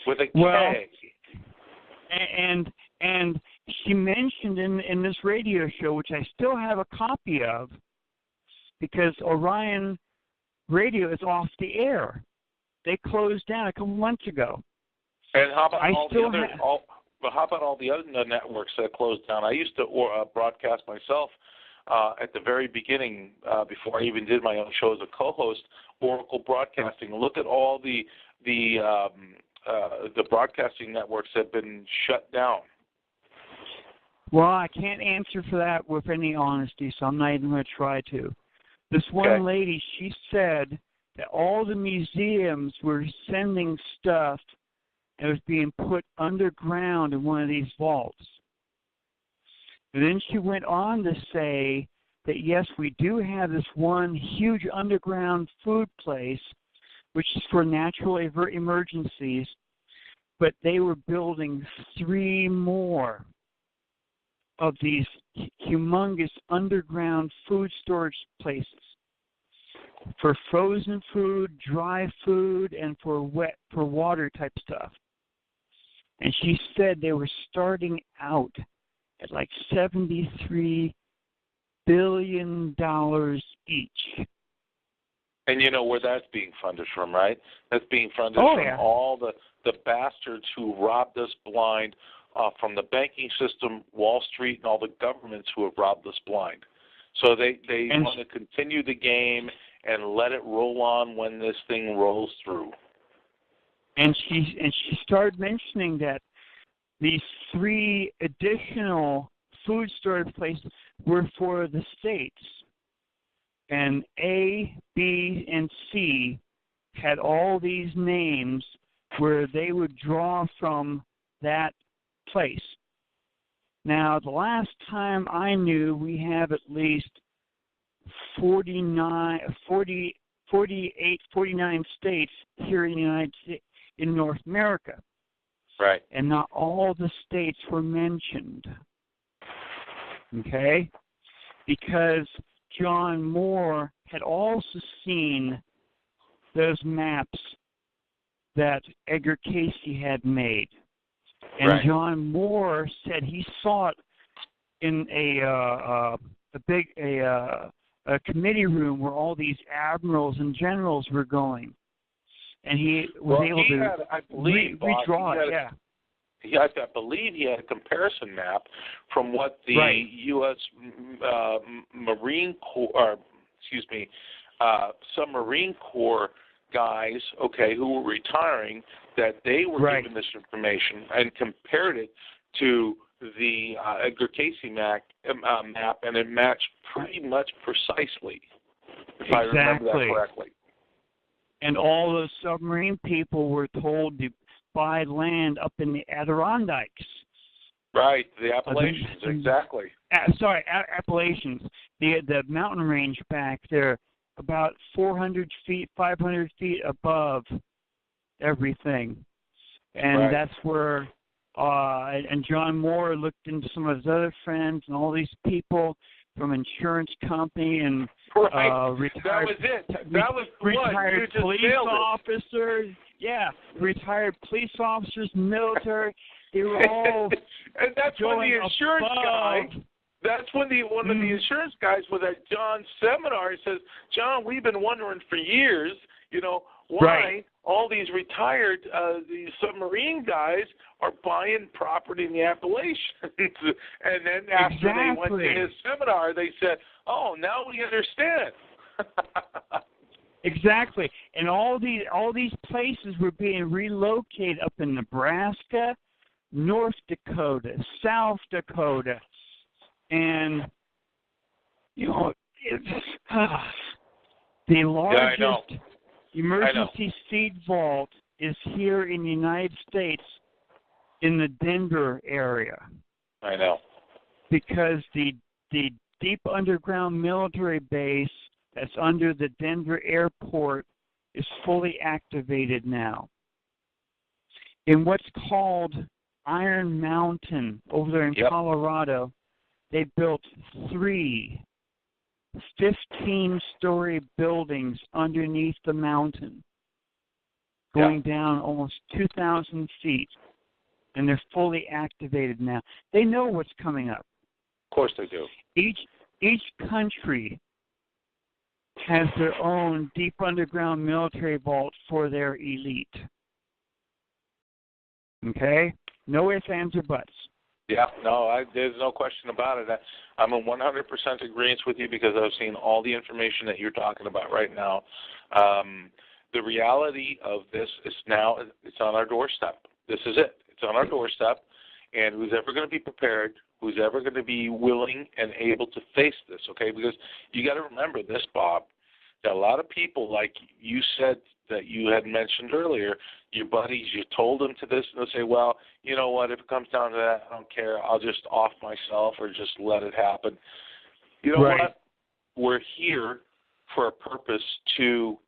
with a K. Well, and she mentioned in this radio show, which I still have a copy of, because Orion Radio is off the air. They closed down a couple months ago. And how about how about all the other networks that closed down? I used to broadcast myself at the very beginning, before I even did my own show as a co-host, Oracle Broadcasting. Look at all the broadcasting networks that have been shut down. Well, I can't answer for that with any honesty, so I'm not even going to try to. This one lady, she said that all the museums were sending stuff that was being put underground in one of these vaults. And then she went on to say that, yes, we do have this one huge underground food place, which is for natural emergencies, but they were building 3 more of these humongous underground food storage places for frozen food, dry food, and for water type stuff. And she said they were starting out at like $73 billion each. And you know where that's being funded from, right? That's being funded from all the bastards who robbed us blind from the banking system, Wall Street, and all the governments who have robbed us blind. So they want to continue the game and let it roll on when this thing rolls through. And she started mentioning that these 3 additional food storage places were for the states. And A, B, and C had all these names where they would draw from that place. Now, the last time I knew, we have at least 49 states here in the United States, in North America. Right. And not all the states were mentioned. Okay? Because John Moore had also seen those maps that Edgar Casey had made. And John Moore said he saw it in a committee room where all these admirals and generals were going. And he was able to redraw it, I believe he had a comparison map from what the U.S. Marine Corps, submarine Corps guys, who were retiring, that they were given this information and compared it to the Edgar Casey map, and it matched pretty much precisely, if I remember that correctly. And all those submarine people were told to buy land up in the Adirondacks. Right, the Appalachians, exactly. Appalachians. The mountain range back there, about 400 feet, 500 feet above everything. And that's where, and John Moore looked into some of his other friends and all these people from insurance company and retired, retired police officers. Yeah, retired police officers, military. They were all and that's when the insurance guy. That's when one of the insurance guys with that John seminar, he says, "John, we've been wondering for years, why all these retired these submarine guys are buying property in the Appalachians." And then after they went to his seminar, they said, "Oh, now we understand." Exactly. And all these places were being relocated up in Nebraska, North Dakota, South Dakota. And, it's the largest emergency seed vault is here in the United States in the Denver area. I know. Because the deep underground military base that's under the Denver airport is fully activated now. In what's called Iron Mountain over there in Colorado, they built 3 15-story buildings underneath the mountain, going down almost 2,000 feet, and they're fully activated now. They know what's coming up. Of course they do. Each country has their own deep underground military vault for their elite. Okay? No ifs, ands, or buts. Yeah, no, there's no question about it. I'm in 100% agreement with you because I've seen all the information that you're talking about right now. The reality of this is now it's on our doorstep. This is it. It's on our doorstep, and who's ever going to be prepared, who's ever going to be willing and able to face this, okay? Because you got to remember this, Bob, A lot of people, like you said that you had mentioned earlier, your buddies, you told them to this, and they'll say, well, you know what, if it comes down to that, I don't care. I'll just off myself or just let it happen. You know what? We're here for a purpose to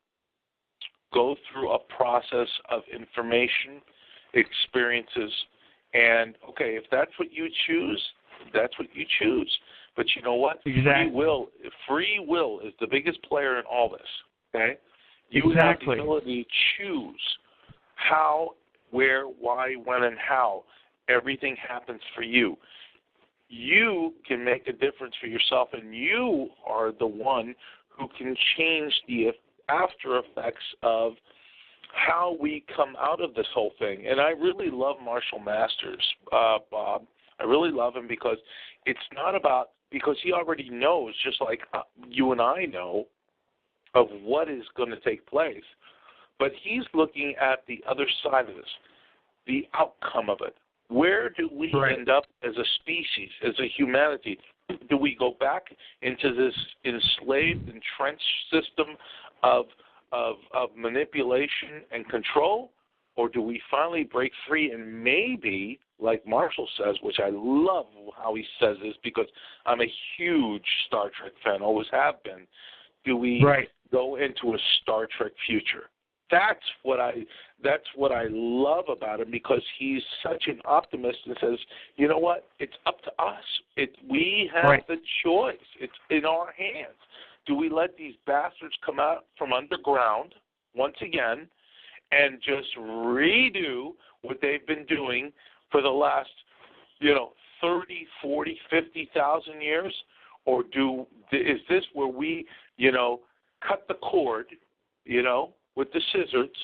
go through a process of information, experiences, and, okay, if that's what you choose, that's what you choose. But you know what? Exactly. Free will is the biggest player in all this, okay? You have the ability to choose how, where, why, when, and how everything happens for you. You can make a difference for yourself, and you are the one who can change the after effects of how we come out of this whole thing. And I really love Marshall Masters, Bob. I really love him because it's not about, because he already knows, just like you and I know, of what is going to take place. But he's looking at the other side of this, the outcome of it. Where do we end up as a species, as a humanity? Do we go back into this enslaved, entrenched system of manipulation and control, or do we finally break free and maybe, like Marshall says, which I love how he says this because I'm a huge Star Trek fan, always have been, do we go into a Star Trek future? That's what I love about him, because he's such an optimist and says, you know what, it's up to us. We have the choice. It's in our hands. Do we let these bastards come out from underground once again and just redo what they've been doing for the last, 30, 40, 50,000 years? Or is this where we, cut the cord, with the scissors,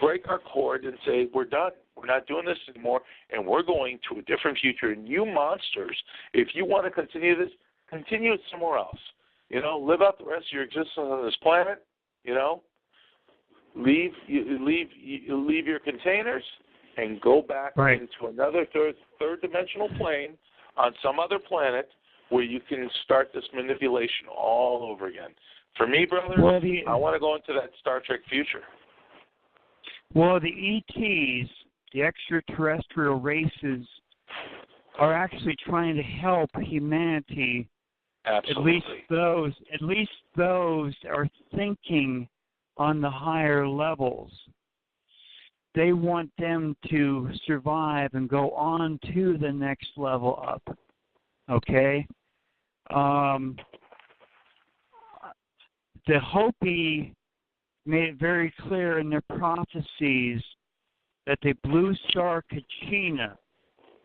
break our cord and say, we're done. We're not doing this anymore, and we're going to a different future. And you monsters, if you want to continue this, continue it somewhere else. Live out the rest of your existence on this planet. Leave your containers and go back into another third dimensional plane on some other planet where you can start this manipulation all over again. For me, brother, I want to go into that Star Trek future. Well, the ETs, the extraterrestrial races, are actually trying to help humanity. Absolutely. At least those are thinking on the higher levels. They want them to survive and go on to the next level up. Okay? The Hopi made it very clear in their prophecies that the blue star Kachina.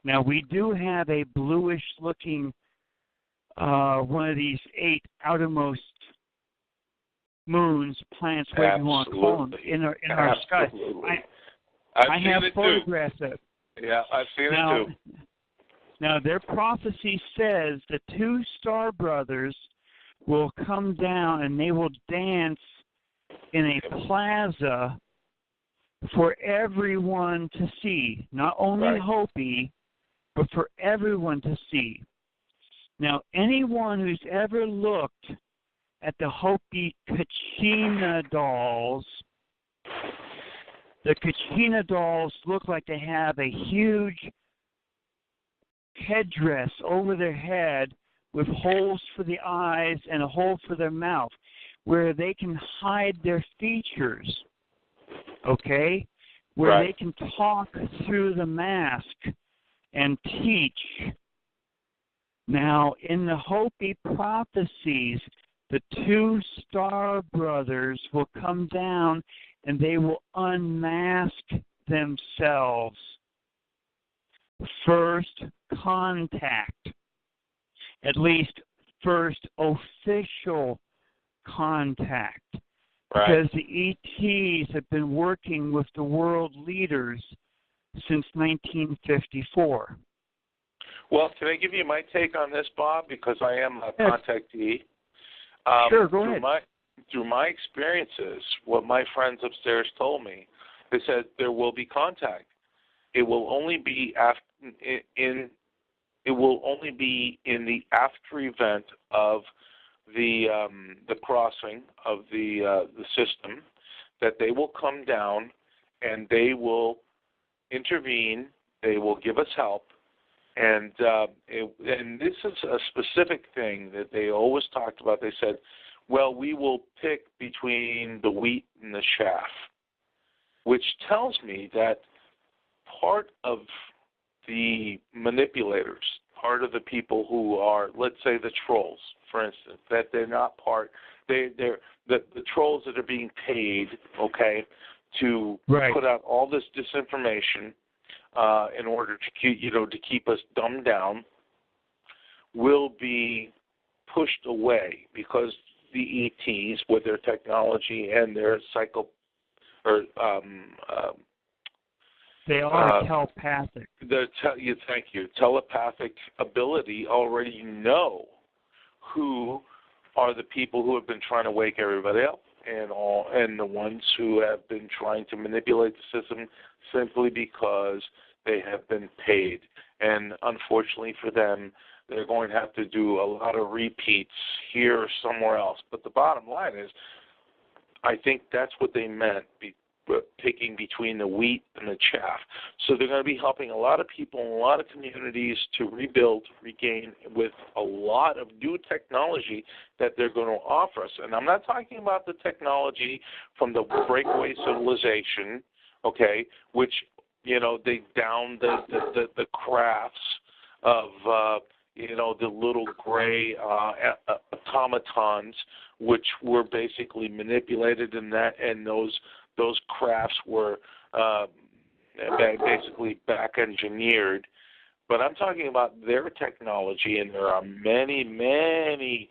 Now, we do have a bluish-looking one of these 8 outermost moons, planets, whatever you want to call them, in our sky. I have photographs of it. Yeah, I've seen it too. Now, their prophecy says the 2 star brothers will come down and they will dance in a plaza for everyone to see. Not only Hopi, but for everyone to see. Now, anyone who's ever looked at the Hopi Kachina dolls, the Kachina dolls look like they have a huge headdress over their head with holes for the eyes and a hole for their mouth where they can hide their features, okay? Where they can talk through the mask and teach. Now, in the Hopi prophecies, the 2 star brothers will come down and they will unmask themselves. First contact, at least first official contact, because the ETs have been working with the world leaders since 1954. Well, can I give you my take on this, Bob, because I am a contactee? Sure, go ahead. Through my experiences, what my friends upstairs told me, they said there will be contact. It will only be in the after event of the crossing of the system, that they will come down and they will intervene. They will give us help, and this is a specific thing that they always talked about. They said, well, we will pick between the wheat and the chaff, which tells me that part of the manipulators, part of the people who are, let's say the trolls, for instance, that they're not part, they're the trolls that are being paid, okay, to put out all this disinformation in order to keep us dumbed down, will be pushed away because the ETs, with their technology and their they are telepathic. Thank you. Telepathic ability already know who are the people who have been trying to wake everybody up, and the ones who have been trying to manipulate the system simply because they have been paid. And unfortunately for them, they're going to have to do a lot of repeats here or somewhere else. But the bottom line is, I think that's what they meant, picking between the wheat and the chaff. So they're going to be helping a lot of people in a lot of communities to rebuild, regain with a lot of new technology that they're going to offer us. And I'm not talking about the technology from the breakaway civilization, okay, which, they downed the crafts of, the little gray automatons, which were basically manipulated in that, and those crafts were basically back-engineered. But I'm talking about their technology, and there are many, many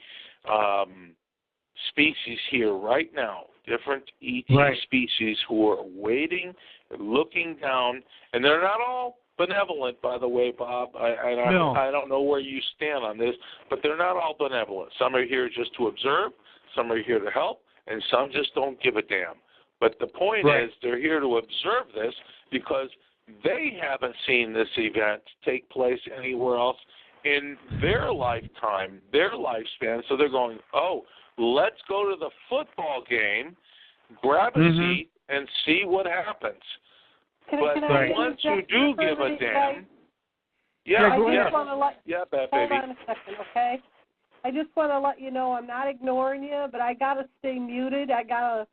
species here right now, different ET species who are waiting, looking down, and they're not all benevolent, by the way, Bob. I don't know where you stand on this, but they're not all benevolent. Some are here just to observe, some are here to help, and some just don't give a damn. But the point is, they're here to observe this because they haven't seen this event take place anywhere else in their lifetime, their lifespan. So they're going, oh, let's go to the football game, grab a seat, and see what happens. But the ones who do give a damn, Badbaby. Hold on a second, okay? I just want to let you know I'm not ignoring you, but I got to stay muted. I got a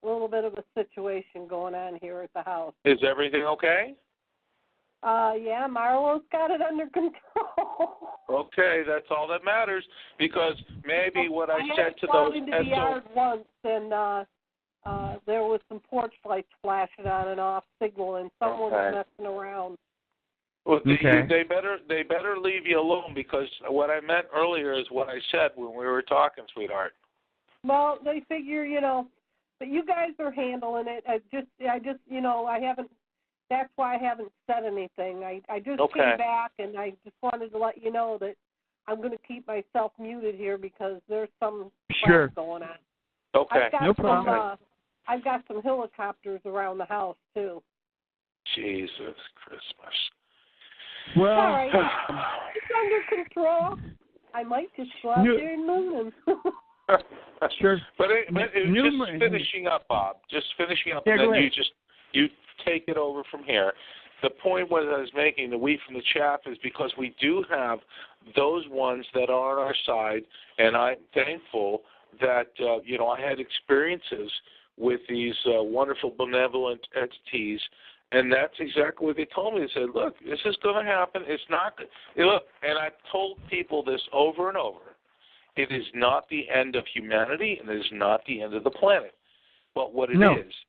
little bit of a situation going on here at the house. Is everything okay? Yeah, Marlo's got it under control. Okay, that's all that matters, because maybe what I said to those... I went into the yard once, and there was some porch lights flashing on and off, signaling someone was messing around. Well, they better leave you alone, because what I meant earlier is what I said when we were talking, sweetheart. Well, they figure, but you guys are handling it. I just, I haven't. That's why I haven't said anything. I just came back, and I just wanted to let you know that I'm going to keep myself muted here because there's some crap going on. Okay, no problem. I've got some helicopters around the house too. Jesus Christmas. Well, all right. It's under control. I might just go out there and moon them. Sure. But just finishing up, Bob. Just finishing up, and then you take it over from here. The point what I was making, the wheat from the chaff, is because we do have those ones that are on our side, and I'm thankful that I had experiences with these wonderful benevolent entities, and that's exactly what they told me. They said, look, this is going to happen. It's not – look, and I've told people this over and over. It is not the end of humanity, and it is not the end of the planet. But what it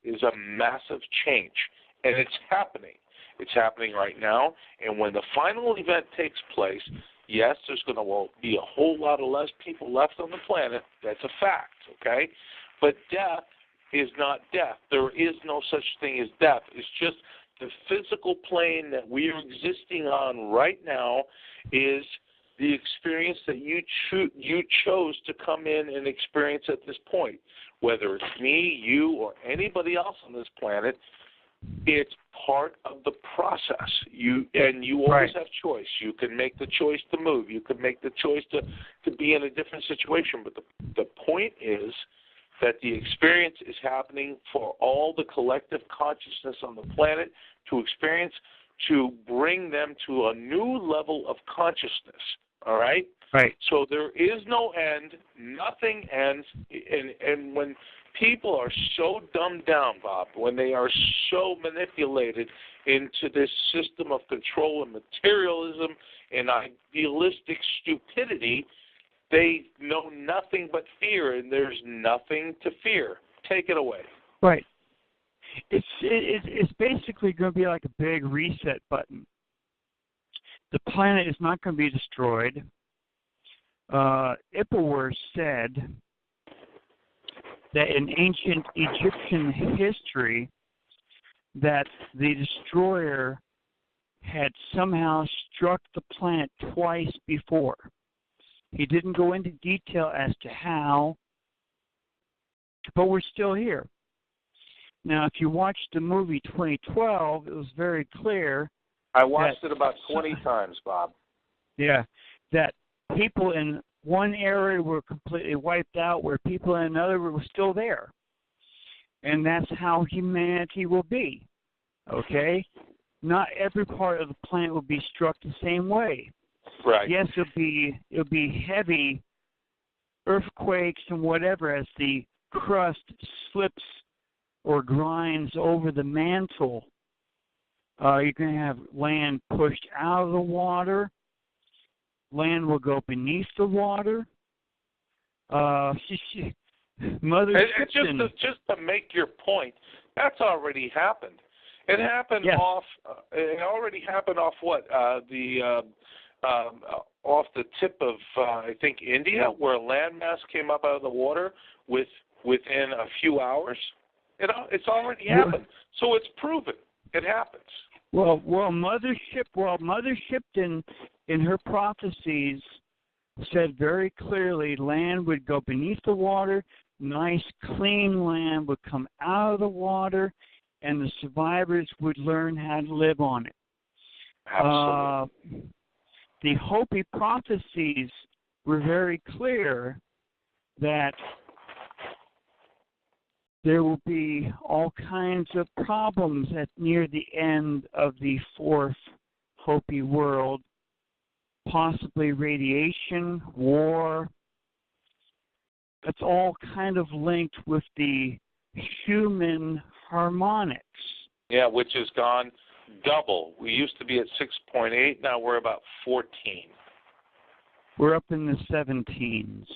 is a massive change, and it's happening. It's happening right now, and when the final event takes place, yes, there's going to be a whole lot of less people left on the planet. That's a fact, okay? But death is not death. There is no such thing as death. It's just the physical plane that we are existing on right now is the experience that you chose to come in and experience at this point. Whether it's me, you, or anybody else on this planet, It's part of the process. You always have choice. You can make the choice to move. You can make the choice to be in a different situation. But the point is that the experience is happening for all the collective consciousness on the planet to experience, to bring them to a new level of consciousness. All right? Right. So there is no end. Nothing ends. And when people are so dumbed down, Bob, when they are so manipulated into this system of control and materialism and idealistic stupidity, they know nothing but fear, and there's nothing to fear. Take it away. Right. It's basically going to be like a big reset button. The planet is not going to be destroyed. Ippawar said that in ancient Egyptian history that the destroyer had somehow struck the planet twice before. He didn't go into detail as to how, but we're still here. Now, if you watched the movie 2012, it was very clear. I watched it about 20 times, Bob. Yeah, that people in one area were completely wiped out, where people in another were still there. And that's how humanity will be, okay? Not every part of the planet will be struck the same way. Right. Yes, it'll be heavy earthquakes and whatever as the crust slips or grinds over the mantle. You're going to have land pushed out of the water. Land will go beneath the water. Mother Shipton. Just to make your point, that's already happened. It happened off. It already happened off what off the tip of I think India, where a landmass came up out of the water within a few hours. It's already happened. So it's proven. It happens. Well, Mother Shipton in her prophecies said very clearly land would go beneath the water, nice clean land would come out of the water, and the survivors would learn how to live on it. Absolutely. The Hopi prophecies were very clear that there will be all kinds of problems near the end of the fourth Hopi world, possibly radiation, war. It's all kind of linked with the human harmonics. Yeah, which has gone double. We used to be at 6.8, now we're about 14. We're up in the 17s.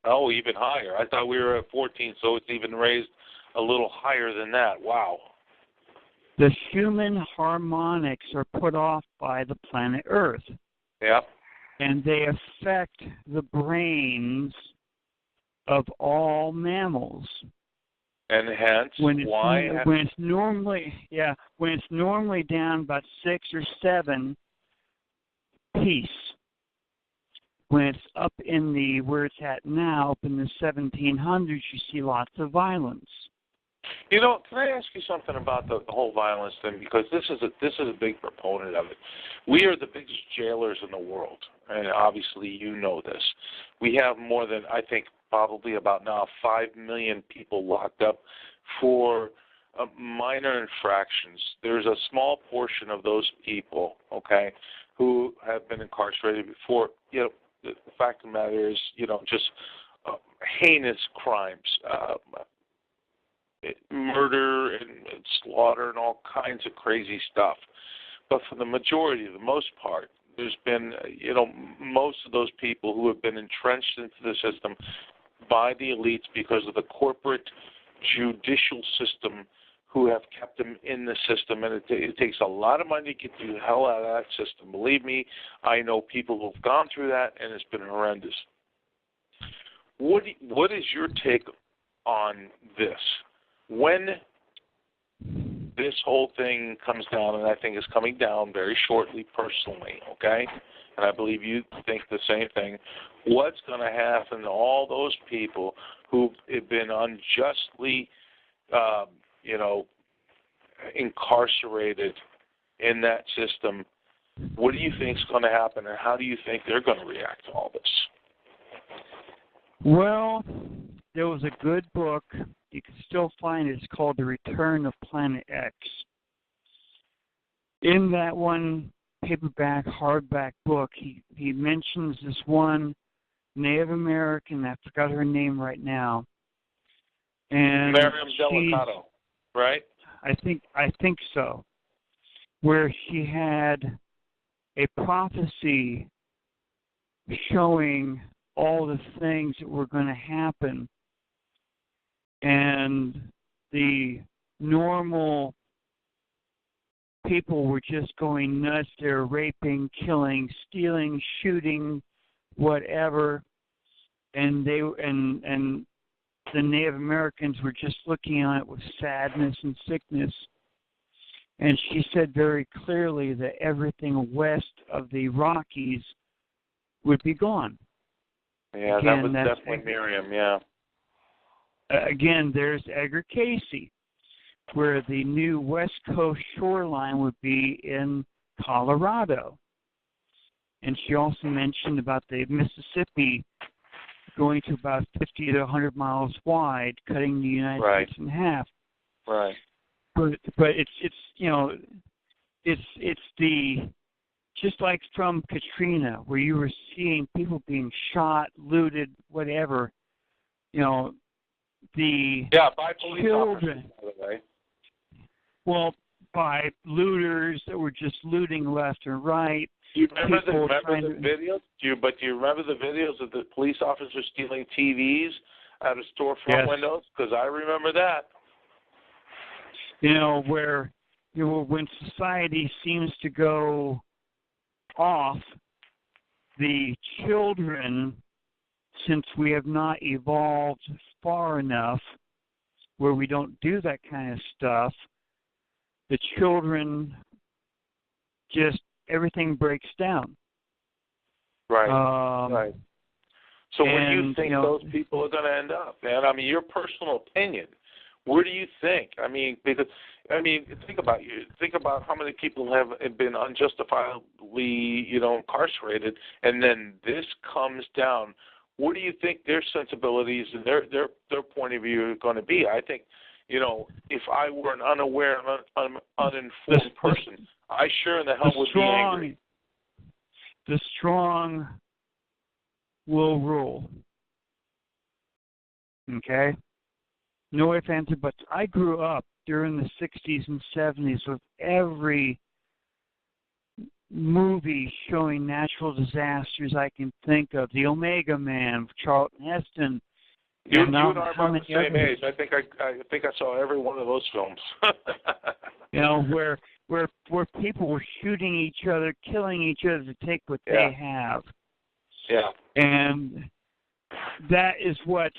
Oh, even higher. I thought we were at 14, so it's even raised a little higher than that. Wow. The human harmonics are put off by the planet Earth. Yep. And they affect the brains of all mammals. And hence when it's normally down about 6 or 7, peace. When it's up in where it's at now, up in the 1700s, you see lots of violence. Can I ask you something about the whole violence thing? Because this is a big proponent of it. We are the biggest jailers in the world, and obviously you know this. We have more than, I think, probably about now 5 million people locked up for minor infractions. There's a small portion of those people, okay, who have been incarcerated before. The fact of the matter is, just heinous crimes, murder and slaughter and all kinds of crazy stuff. But for the majority, the most part, there's been, most of those people who have been entrenched into the system by the elites because of the corporate judicial system who have kept them in the system. And it takes a lot of money to get the hell out of that system. Believe me, I know people who have gone through that, and it's been horrendous. What is your take on this? When this whole thing comes down, and I think it's coming down very shortly personally, okay? And I believe you think the same thing. What's going to happen to all those people who have been unjustly, incarcerated in that system, what do you think is going to happen, and how do you think they're going to react to all this? Well, there was a good book. You can still find it. It's called The Return of Planet X. In that one paperback, hardback book, he mentions this one Native American, I forgot her name right now. And Miriam Delicato, right? I think so. Where she had a prophecy showing all the things that were going to happen, and the normal people were just going nuts. They're raping, killing, stealing, shooting, whatever, and the Native Americans were just looking on it with sadness and sickness. And she said very clearly that everything west of the Rockies would be gone. Yeah, again, that was definitely Miriam, yeah. Again, there's Edgar Casey, where the new West Coast shoreline would be in Colorado. And she also mentioned about the Mississippi going to about 50 to 100 miles wide, cutting the United States in half. Right. But it's the just like from Katrina, where you were seeing people being shot, looted, whatever. The by police children. Officers, by the way. Well, by looters that were just looting left and right. Do you remember the videos? Do you remember the videos of the police officers stealing TVs out of storefront windows? Because I remember that. Where when society seems to go off, the children, since we have not evolved far enough where we don't do that kind of stuff, the children just, everything breaks down. Right. Right. So where do you think those people are going to end up, man? I mean, your personal opinion. Where do you think? I mean, think about how many people have been unjustifiably, incarcerated, and then this comes down. What do you think their sensibilities and their point of view are going to be? I think, if I were an unaware, uninformed person, I sure in the hell would be angry. The strong will rule. Okay? No ifs, ands, or buts. I grew up during the 60s and 70s with every movie showing natural disasters I can think of. The Omega Man, Charlton Heston. You and I are about the same age. I think I saw every one of those films. where people were shooting each other, killing each other to take what they have. Yeah. And that is what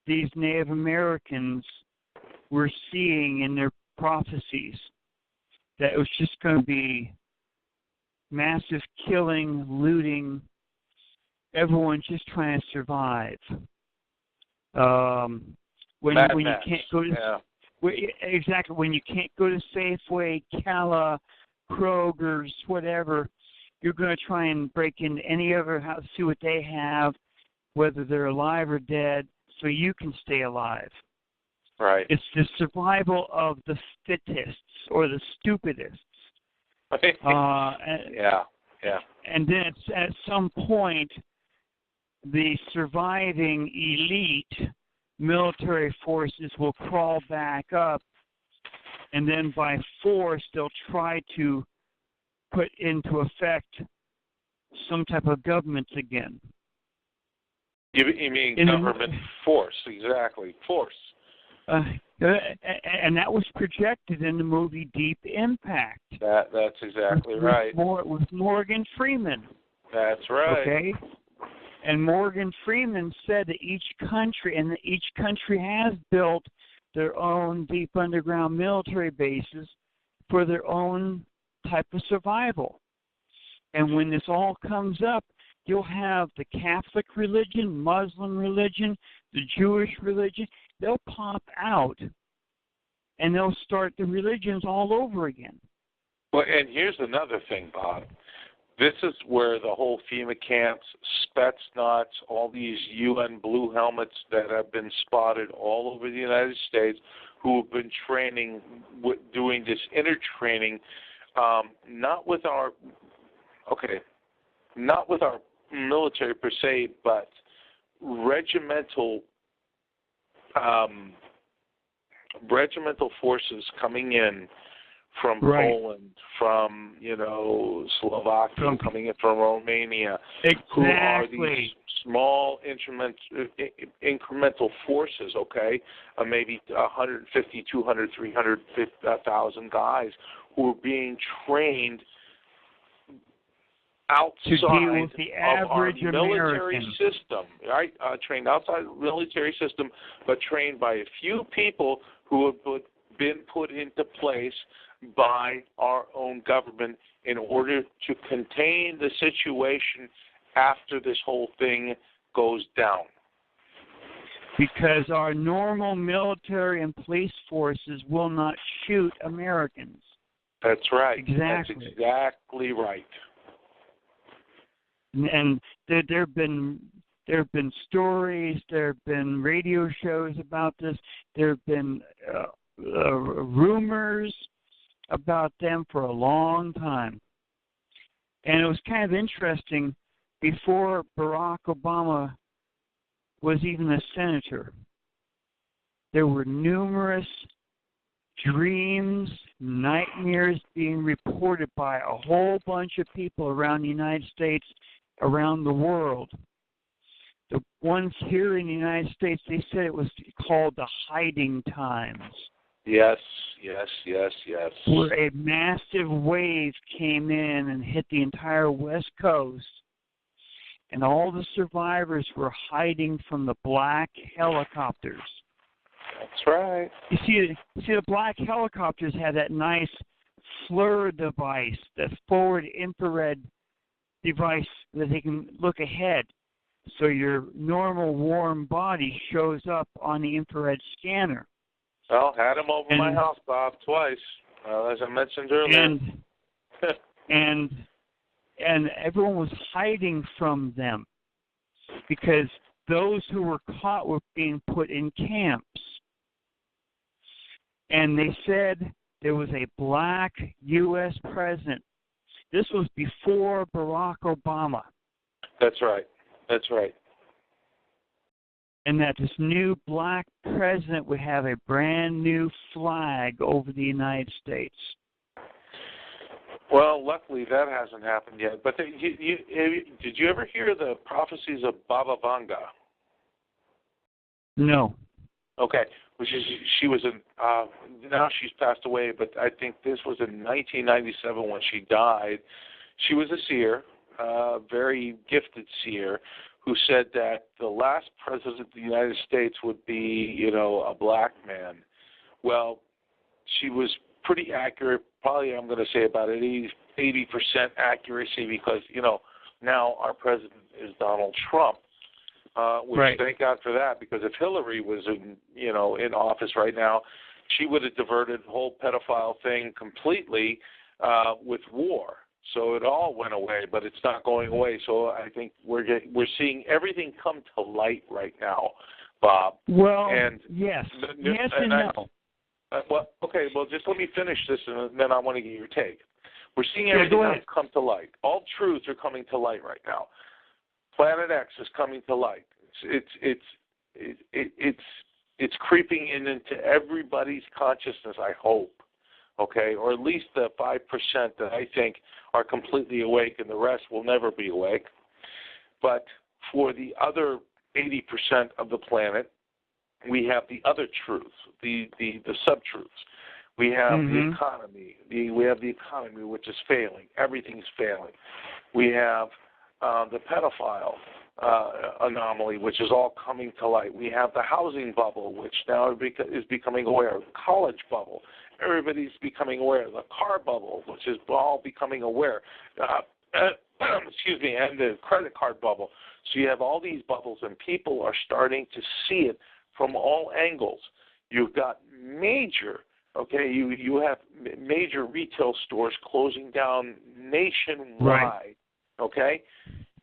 these Native Americans were seeing in their prophecies. That it was just going to be massive killing, looting, everyone just trying to survive. When you can't go to when you can't go to Safeway, Cala, Kroger's, whatever, you're going to try and break into any other house, see what they have, whether they're alive or dead, so you can stay alive. Right. It's the survival of the fittest or the stupidest. Yeah. And then at some point, the surviving elite military forces will crawl back up, and then by force they'll try to put into effect some type of government again. You mean government force, exactly, force. And that was projected in the movie Deep Impact. That's exactly right. With Morgan Freeman. That's right. Okay? And Morgan Freeman said that each country has built their own deep underground military bases for their own type of survival. And when this all comes up, you'll have the Catholic religion, Muslim religion, the Jewish religion. They'll pop out and they'll start the religions all over again. Well, and here's another thing, Bob. This is where the whole FEMA camps, Spetsnaz, all these UN blue helmets that have been spotted all over the United States, who have been training, doing this inner training, not with our military per se, but regimental forces coming in from Poland, from Slovakia, coming in from Romania, who are these small incremental forces, maybe 150, 200, 300,000 guys who are being trained outside of our military system, right? Trained outside the military system, but trained by a few people who have been put into place by our own government in order to contain the situation after this whole thing goes down. Because our normal military and police forces will not shoot Americans. That's right. Exactly. That's exactly right. And there have been stories, there have been radio shows about this, there have been rumors about them for a long time. And it was kind of interesting, before Barack Obama was even a senator, there were numerous dreams, nightmares being reported by a whole bunch of people around the United States, around the world. The ones here in the United States, they said it was called the hiding times. Yes. Where a massive wave came in and hit the entire West Coast, and all the survivors were hiding from the black helicopters. That's right. You see, the black helicopters had that nice FLIR device, the forward infrared device that they can look ahead. So your normal warm body shows up on the infrared scanner. Well, had them over my house, Bob, twice, as I mentioned earlier. And everyone was hiding from them because those who were caught were being put in camps. And they said there was a black U.S. president. This was before Barack Obama. That's right. And that this new black president would have a brand new flag over the United States. Well, luckily that hasn't happened yet. But did you ever hear the prophecies of Baba Vanga? No. Okay, she was now she's passed away, but I think this was in 1997 when she died. She was a seer, very gifted seer, who said that the last president of the United States would be, a black man. Well, she was pretty accurate, probably I'm going to say about 80% accuracy because, now our president is Donald Trump, which right. Thank God for that, because if Hillary was in office right now, she would have diverted the whole pedophile thing completely with war. So it all went away, but it's not going away. So I think we're seeing everything come to light right now, Bob. Well, and yes and no. Well, just let me finish this, and then I want to get your take. We're seeing everything come to light. All truths are coming to light right now. Planet X is coming to light. It's creeping into everybody's consciousness, I hope. Okay, or at least the 5% that I think are completely awake, and the rest will never be awake. But for the other 80% of the planet, we have the other truths, the sub-truths. We have the economy. We have the economy, which is failing. Everything's failing. We have the pedophile anomaly, which is all coming to light. We have the housing bubble, which now is becoming aware. The college bubble. Everybody's becoming aware. The car bubble, which is all becoming aware. Excuse me, and the credit card bubble. So you have all these bubbles, and people are starting to see it from all angles. You've got major Okay, you have major retail stores closing down nationwide. Right. Okay,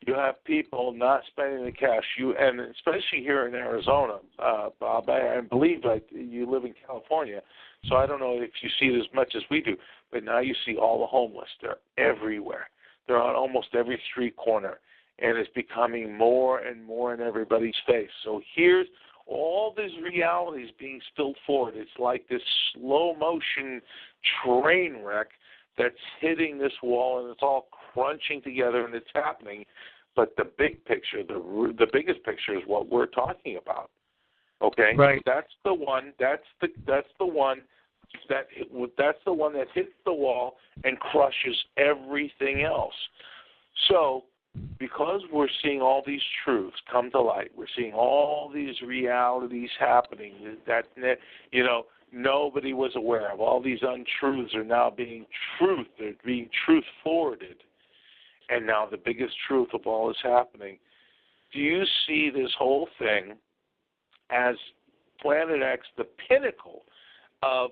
you have people not spending the cash. And especially here in Arizona, Bob, I believe you live in California, so I don't know if you see it as much as we do. But now you see all the homeless. They're everywhere. They're on almost every street corner, and it's becoming more and more in everybody's face. So here's all these realities being spilled forward. It's like this slow-motion train wreck that's hitting this wall, and it's all crunching together, and it's happening. But the big picture, the biggest picture, is what we're talking about. Okay, right. That's the one. That's the one that hits the wall and crushes everything else. So, because we're seeing all these truths come to light, we're seeing all these realities happening that nobody was aware of. All these untruths are now being they're being truth forwarded. And now the biggest truth of all is happening. Do you see this whole thing as Planet X, the pinnacle of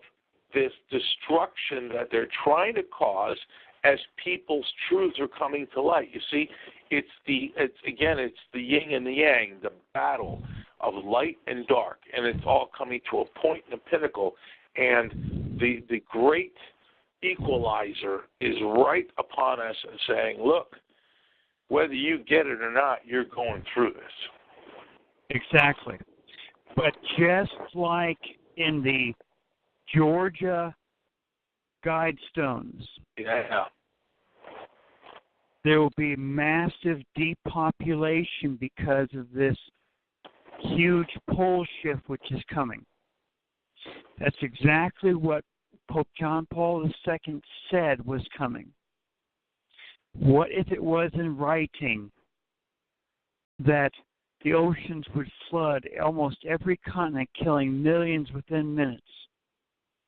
this destruction that they're trying to cause as people's truths are coming to light? You see, it's the yin and the yang, the battle of light and dark, and it's all coming to a point and a pinnacle. And the great equalizer is right upon us and saying, look, whether you get it or not, you're going through this. Exactly. But just like in the Georgia Guidestones, there will be massive depopulation because of this huge pole shift which is coming. That's exactly what Pope John Paul II said was coming. What if it was in writing that the oceans would flood almost every continent, killing millions within minutes?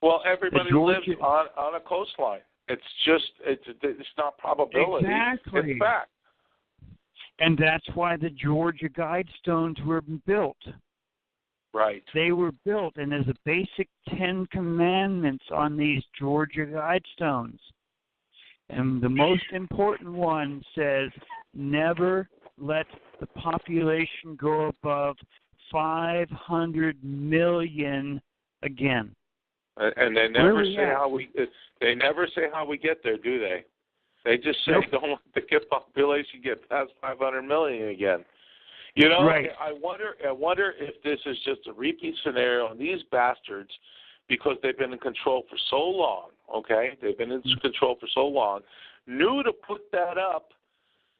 Well, everybody lives on a coastline. It's not probability. Exactly. It's fact. And that's why the Georgia Guidestones were built. Right. They were built, and there's a basic 10 commandments on these Georgia Guidestones. And the most important one says, never let the population go above 500 million again. And they never they never say how we get there, do they? They just say don't let the population get past 500 million again. You know, right. I wonder if this is just a repeat scenario, and these bastards, because they've been in control for so long, okay? They've been in control for so long, knew to put that up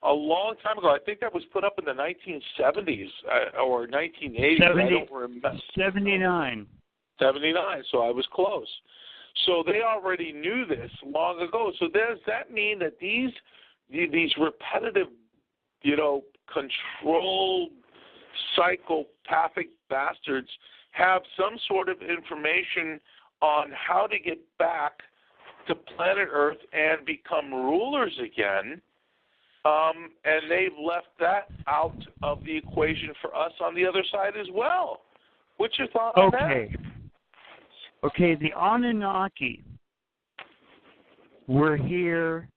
a long time ago. I think that was put up in the 1970s or 1980s. I don't remember. 79. 79, so I was close. So they already knew this long ago. So does that mean that these repetitive, controlled, psychopathic bastards have some sort of information on how to get back to planet Earth and become rulers again, and they've left that out of the equation for us on the other side as well? What's your thought on that? Okay, the Anunnaki were here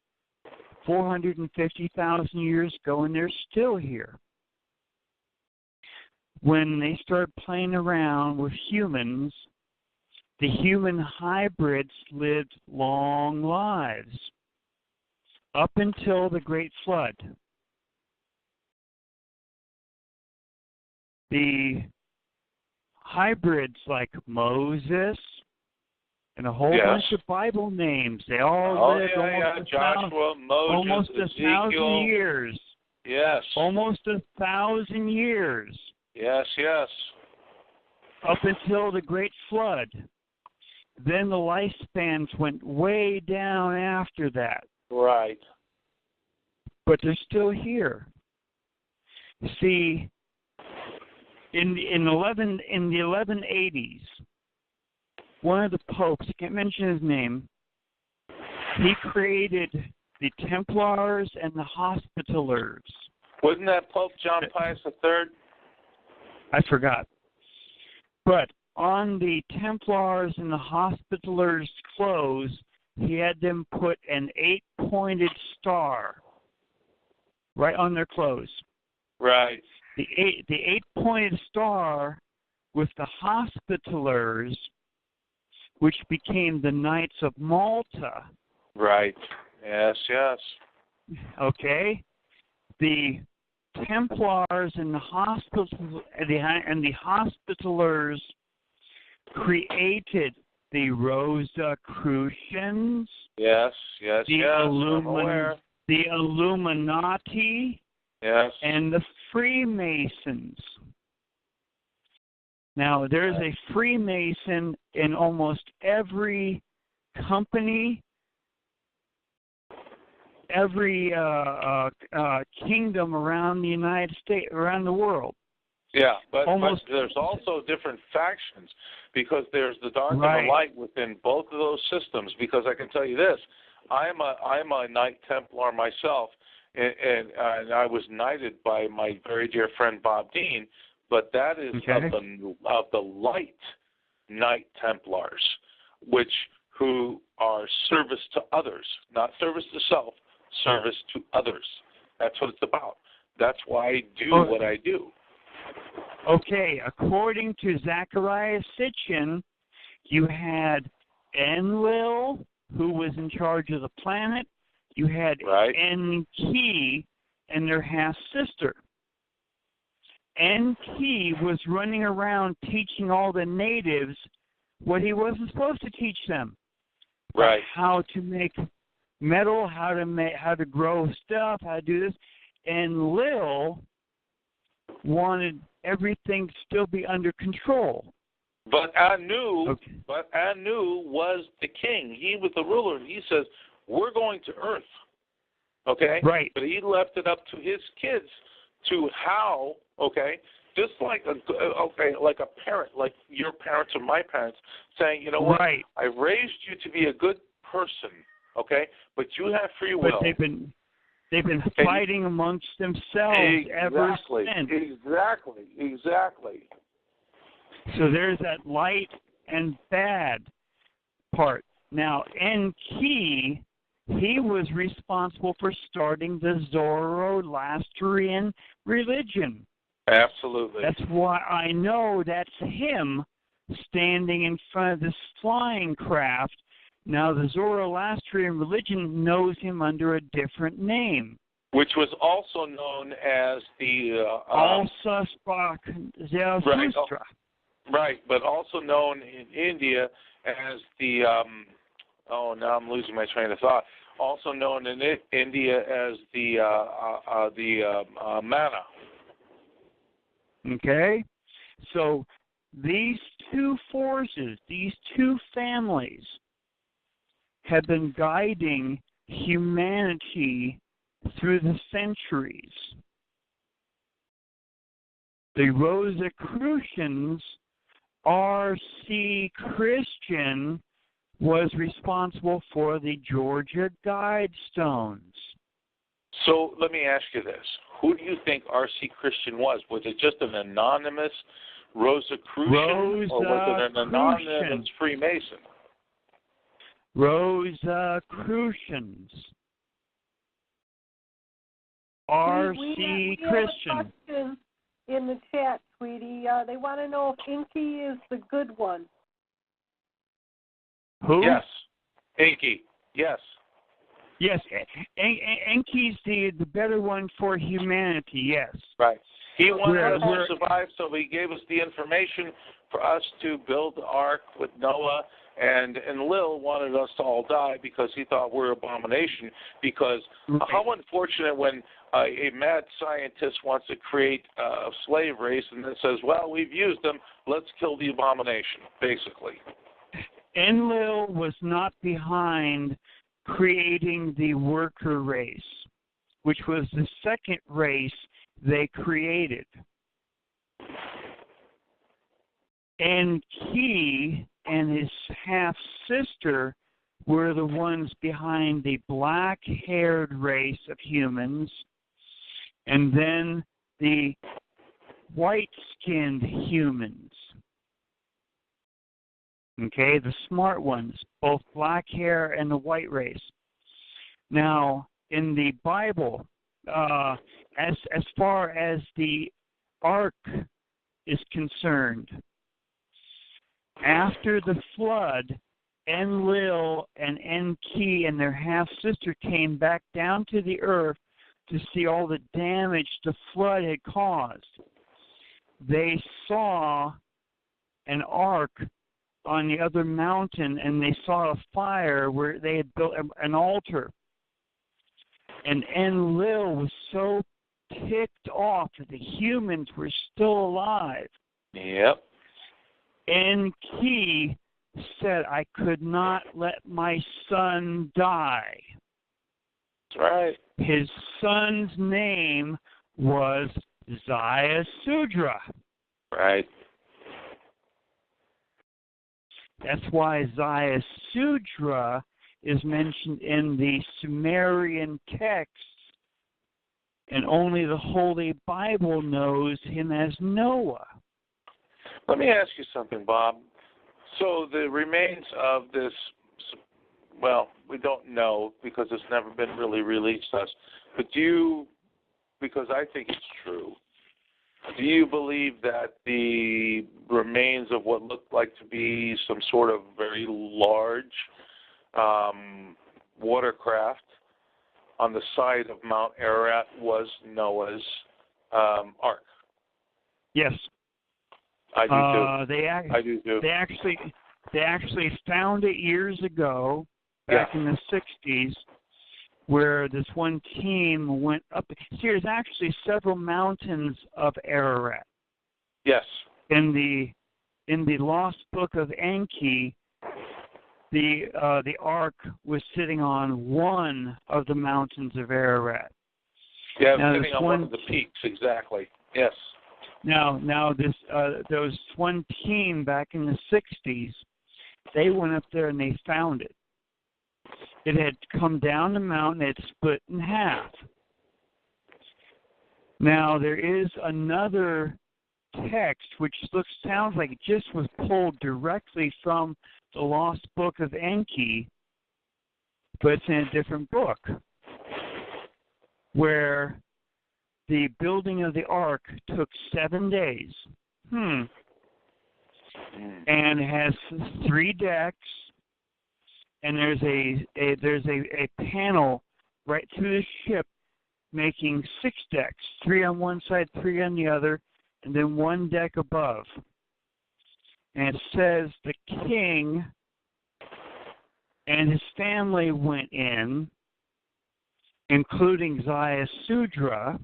450,000 years ago, and they're still here. When they started playing around with humans, the human hybrids lived long lives up until the Great Flood. The hybrids like Moses and a whole bunch of Bible names, they all lived Joshua, Moses, almost Ezekiel. 1,000 years. Yes. Almost 1,000 years. Yes. Up until the Great Flood. Then the lifespans went way down after that. Right. But they're still here. See, in the 1180s, one of the popes, I can't mention his name, he created the Templars and the Hospitallers. Wasn't that Pope John Pius III? I forgot. But on the Templars and the Hospitallers' clothes, he had them put an 8-pointed star right on their clothes. Right. The 8-pointed star with the Hospitallers, which became the Knights of Malta. Right. Yes, yes. Okay? The Templars and the Hospitallers created the Rosicrucians. Yes, yes, the yes. I'm aware. The Illuminati. Yes. And the Freemasons. Now, there's a Freemason in almost every company, every kingdom around the United States, around the world. Yeah, but there's also different factions, because there's the dark and the light within both of those systems. Because I can tell you this, I'm a Knight Templar myself, and I was knighted by my very dear friend Bob Dean, but that is of the light Knight Templars, who are service to others, not service to self, service to others. That's what it's about. That's why I do what I do. Okay, according to Zachariah Sitchin, you had Enlil, who was in charge of the planet. You had Enki and their half-sister. Enki was running around teaching all the natives what he wasn't supposed to teach them. Right. How to make metal, how to grow stuff, how to do this. And Lil wanted everything to still be under control. But Anu was the king. He was the ruler, and he says, we're going to Earth. Okay? Right. But he left it up to his kids to how, just like a parent, like your parents or my parents, saying, you know what, I raised you to be a good person, but you have free will. But they've been fighting amongst themselves ever since. Exactly. So there's that light and bad part. Now, Enki, he was responsible for starting the Zoroastrian religion. Absolutely. That's why I know that's him standing in front of this flying craft. Now, the Zoroastrian religion knows him under a different name, which was also known as the Zarathustra. Right, but also known in India as the now I'm losing my train of thought. Also known in India as the manna. Okay, so these two forces, these two families, have been guiding humanity through the centuries. The Rosicrucians, R.C. Christian, was responsible for the Georgia Guidestones. So let me ask you this. Who do you think R.C. Christian was? Was it just an anonymous Rosicrucian, or was it an anonymous Freemason? Rosicrucians. R.C. Christian. We have a question in the chat, sweetie. They want to know if Enki is the good one. Who? Yes. Enki. Yes. Yes. Enki's the better one for humanity, yes. Right. He wanted us to survive, so he gave us the information for us to build the ark with Noah, and Lil wanted us to all die because he thought we're abomination, because how unfortunate when a mad scientist wants to create a slave race and then says, well, we've used them, let's kill the abomination, basically. Enlil was not behind creating the worker race, which was the second race they created. Enki and his half-sister were the ones behind the black-haired race of humans, and then the white-skinned humans. Okay, the smart ones, both black hair and the white race. Now, in the Bible, as far as the ark is concerned, after the flood, Enlil and Enki and their half-sister came back down to the earth to see all the damage the flood had caused. They saw an ark on the other mountain, and they saw a fire where they had built an altar. And Enlil was so ticked off that the humans were still alive. Yep. Enki said, I could not let my son die. That's right. His son's name was Ziusudra. Right. That's why Ziusudra is mentioned in the Sumerian texts, and only the Holy Bible knows him as Noah. Let me ask you something, Bob. So the remains of this, well, we don't know because it's never been really released to us, but because I think it's true, do you believe that the remains of what looked like to be some sort of very large watercraft on the side of Mount Ararat was Noah's ark? Yes. I do too. I do too. They actually found it years ago, back in the 60s, where this one team went up. See, there's actually several mountains of Ararat. Yes. In the Lost Book of Enki, the ark was sitting on one of the mountains of Ararat. Yeah, sitting on one of the peaks, exactly. Yes. Now those one team back in the 60s, they went up there and they found it. It had come down the mountain, it split in half. Now there is another text which sounds like it just was pulled directly from the Lost Book of Enki, but it's in a different book, where the building of the ark took 7 days. And it has 3 decks, and there's a panel right through the ship making 6 decks, 3 on one side, 3 on the other, and then 1 deck above. And it says the king and his family went in, including Ziusudra,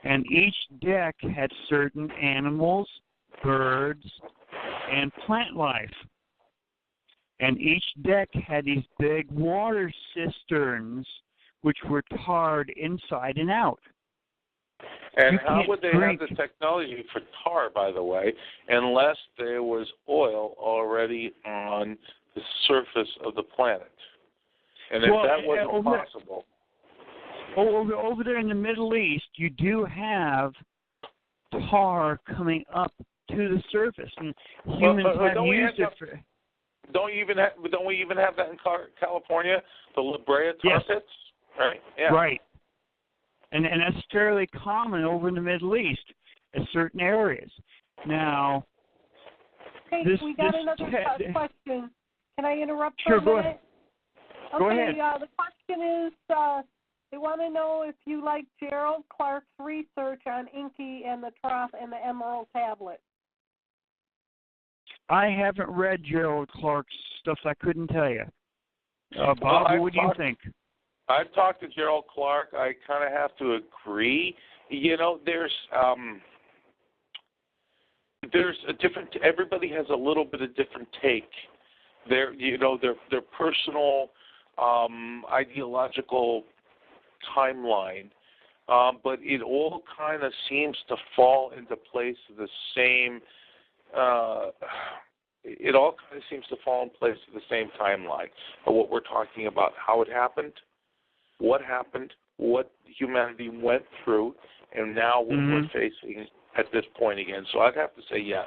and each deck had certain animals, birds, and plant life. And each deck had these big water cisterns which were tarred inside and out. And how would they have the technology for tar, by the way, unless there was oil already on the surface of the planet? And if that wasn't possible... Over there in the Middle East, you do have tar coming up to the surface, and humans have used it for... Don't we even have that in California, the La Brea tar pits? Right. Yeah. Right. And that's fairly common over in the Middle East in certain areas. Now, hey, we got another question. Can I interrupt for a minute? Go ahead. Okay, go ahead. The question is, they want to know if you like Gerald Clark's research on Enki and the trough and the emerald tablet. I haven't read Gerald Clark's stuff. I couldn't tell you. Bob, what do you think? I've talked to Gerald Clark. I kind of have to agree. You know, there's a different. Everybody has a little bit of different take. Their personal, ideological timeline, but it all kind of seems to fall into place the same. It all kind of seems to fall in place at the same timeline of what we're talking about, how it happened, what humanity went through, and now what we're facing at this point again. So I'd have to say yes.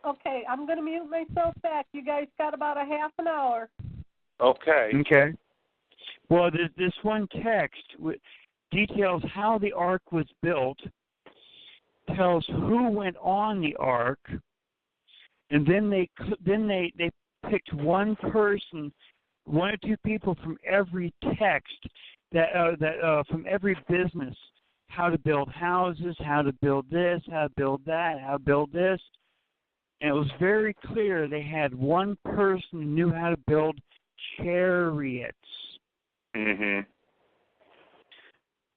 Okay, I'm going to mute myself back. You guys got about a half an hour. Okay. Okay. Well, this one text details how the ark was built, tells who went on the ark, and then they picked one person, one or two people from every text that from every business, how to build houses, how to build this, how to build that, how to build this. And it was very clear they had one person who knew how to build chariots. Mhm.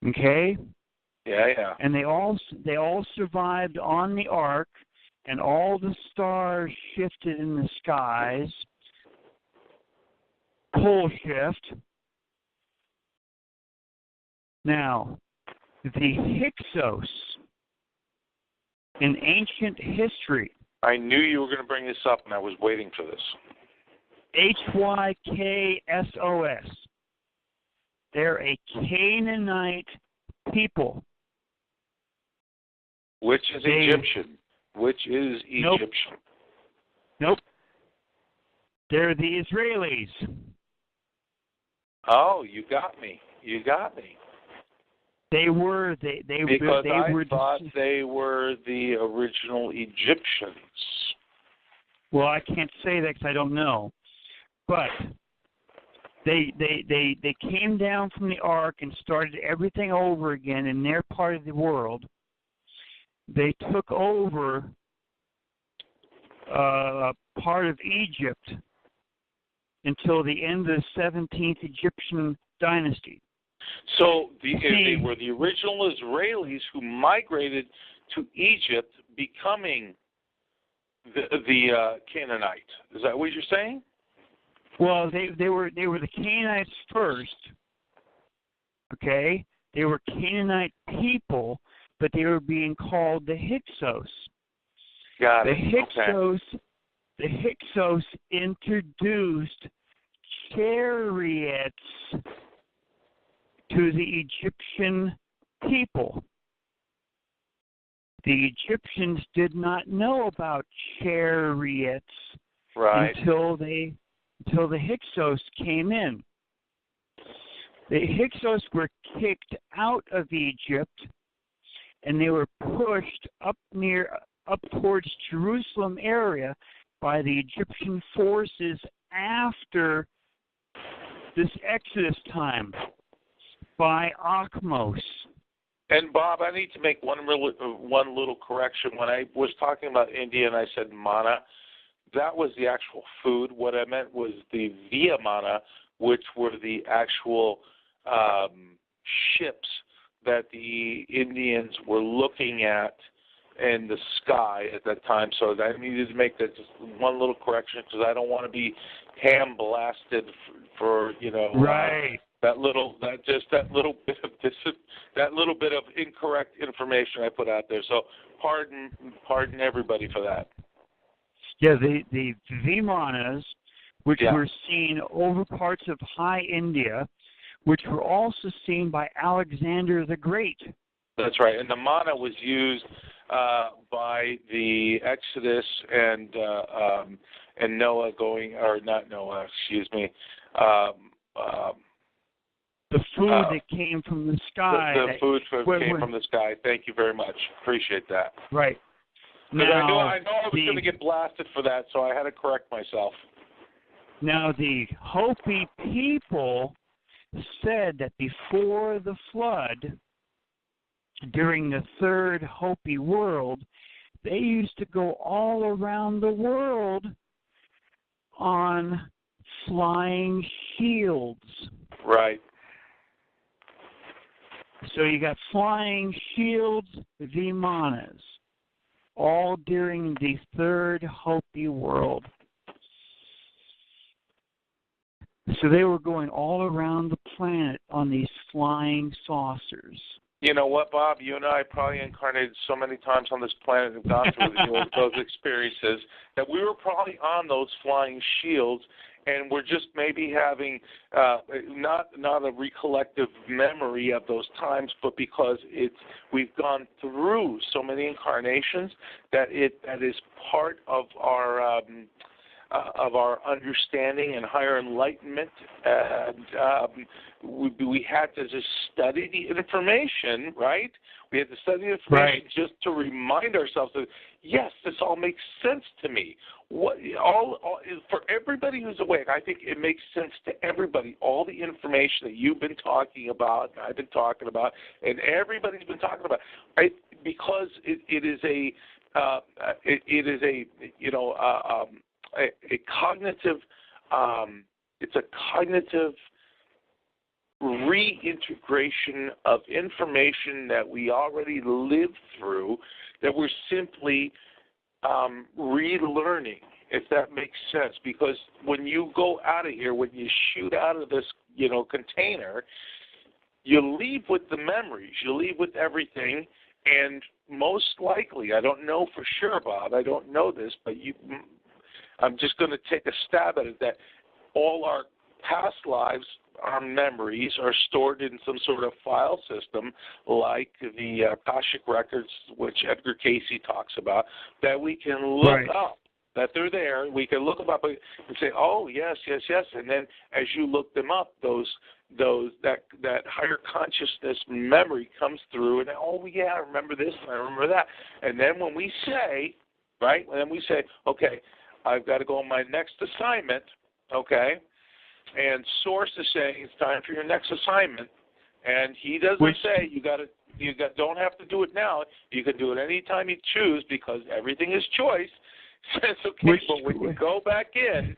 Okay? Yeah. And they all survived on the ark, and all the stars shifted in the skies. Pole shift. Now, the Hyksos in ancient history. I knew you were going to bring this up, and I was waiting for this. Hyksos. They're a Canaanite people. Which is Egyptian. Which is Egyptian. Nope. They're the Israelis. Oh, you got me. They were because I thought they were the original Egyptians. Well, I can't say that because I don't know, but they came down from the ark and started everything over again in their part of the world. They took over part of Egypt until the end of the 17th Egyptian dynasty. So they were the original Israelis who migrated to Egypt, becoming the Canaanite. Is that what you're saying? Well, they were the Canaanites first. Okay, they were Canaanite people, but they were being called the Hyksos. Got it. The Hyksos introduced chariots to the Egyptian people. The Egyptians did not know about chariots until the Hyksos came in. The Hyksos were kicked out of Egypt, and they were pushed up towards Jerusalem area by the Egyptian forces after this Exodus time by Akhmos. And Bob, I need to make one little correction. When I was talking about India and I said manna, that was the actual food. What I meant was the via manna, which were the actual ships that the Indians were looking at in the sky at that time. So I needed to make that just one little correction because I don't want to be ham blasted for right. that little bit of incorrect information I put out there. So pardon everybody for that. Yeah, the Vimanas, which were seen over parts of high India, which were also seen by Alexander the Great. That's right, and the manna was used by the Exodus and Noah not Noah, excuse me. The food that came from the sky. The food came from the sky. Thank you very much. Appreciate that. Right. Because I know I was going to get blasted for that, so I had to correct myself. Now, the Hopi people said that before the flood, during the third Hopi world, they used to go all around the world on flying shields. Right. So you got flying shields, Vimanas, all during the third Hopi world. So they were going all around the planet on these flying saucers. You know what, Bob? You and I probably incarnated so many times on this planet and gone through those experiences that we were probably on those flying shields, and we're just maybe having not a recollective memory of those times, but because we've gone through so many incarnations that is part of our understanding and higher enlightenment, and we had to just study the information, right? We had to study the information just to remind ourselves that, yes, this all makes sense to me. For everybody who's awake, I think it makes sense to everybody. All the information that you've been talking about, I've been talking about, and everybody's been talking about, right? Because it is a cognitive, it's a cognitive reintegration of information that we already lived through, that we're simply relearning, if that makes sense. Because when you go out of here, when you shoot out of this, container, you leave with the memories, you leave with everything, and most likely, I don't know for sure, Bob, I don't know this, but I'm just going to take a stab at it, that all our past lives, our memories, are stored in some sort of file system like the Akashic Records, which Edgar Casey talks about, that we can look up, that they're there. We can look them up and say, oh, yes, yes, yes. And then as you look them up, that higher consciousness memory comes through, and oh, yeah, I remember this and I remember that. And then when we say, okay, I've got to go on my next assignment, okay, and Source is saying it's time for your next assignment, and he doesn't say don't have to do it now. You can do it anytime you choose, because everything is choice. Says okay, but when you go back in,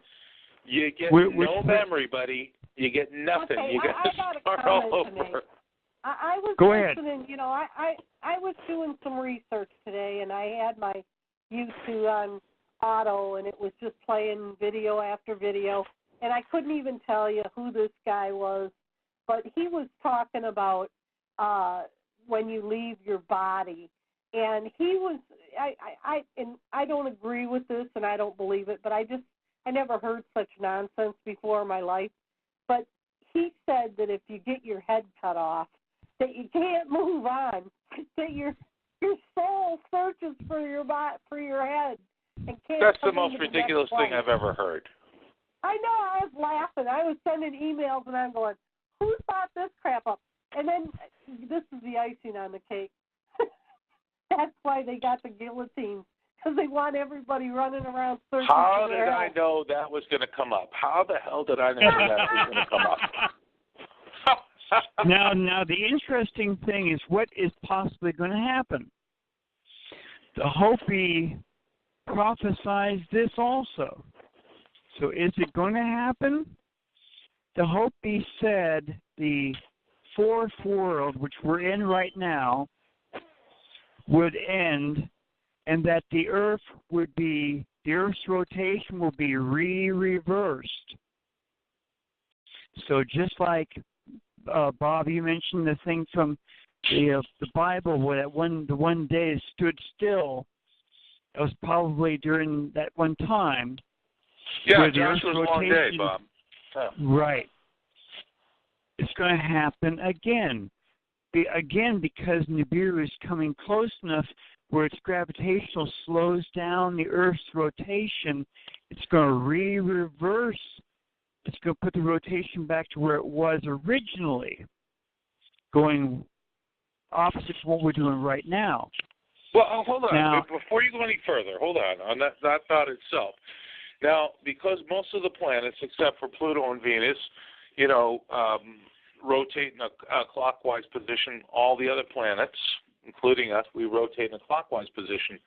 you get no memory, buddy. You get nothing. Okay, you get to start all over. I was listening. I was doing some research today, and I had my YouTube on auto, and it was just playing video after video, and I couldn't even tell you who this guy was, but he was talking about when you leave your body, and he was I don't agree with this, and I don't believe it, but I never heard such nonsense before in my life. But he said that if you get your head cut off, that you can't move on, that your soul searches for your head. That's the most ridiculous thing I've ever heard. I know. I was laughing. I was sending emails, and I'm going, who thought this crap up? And then this is the icing on the cake. That's why they got the guillotine, because they want everybody running around searching for their head. How did I know that was going to come up? How the hell did I know that was going to come up? Now, the interesting thing is what is possibly going to happen. The Hopi prophesied this also. So is it going to happen? The Hopi said the fourth world, which we're in right now, would end, and that the Earth's rotation will be reversed. So just like Bob, you mentioned the thing from the Bible where the one day stood still. It was probably during that one time. Yeah, Joshua's long day, Bob. Yeah. Right. It's going to happen again. Again, because Nibiru is coming close enough where its gravitational slows down the Earth's rotation, it's going to reverse. It's going to put the rotation back to where it was originally, going opposite to what we're doing right now. Well, hold on. Now, before you go any further, hold on that thought itself. Now, because most of the planets, except for Pluto and Venus, rotate in a clockwise position. All the other planets, including us, we rotate in a clockwise position.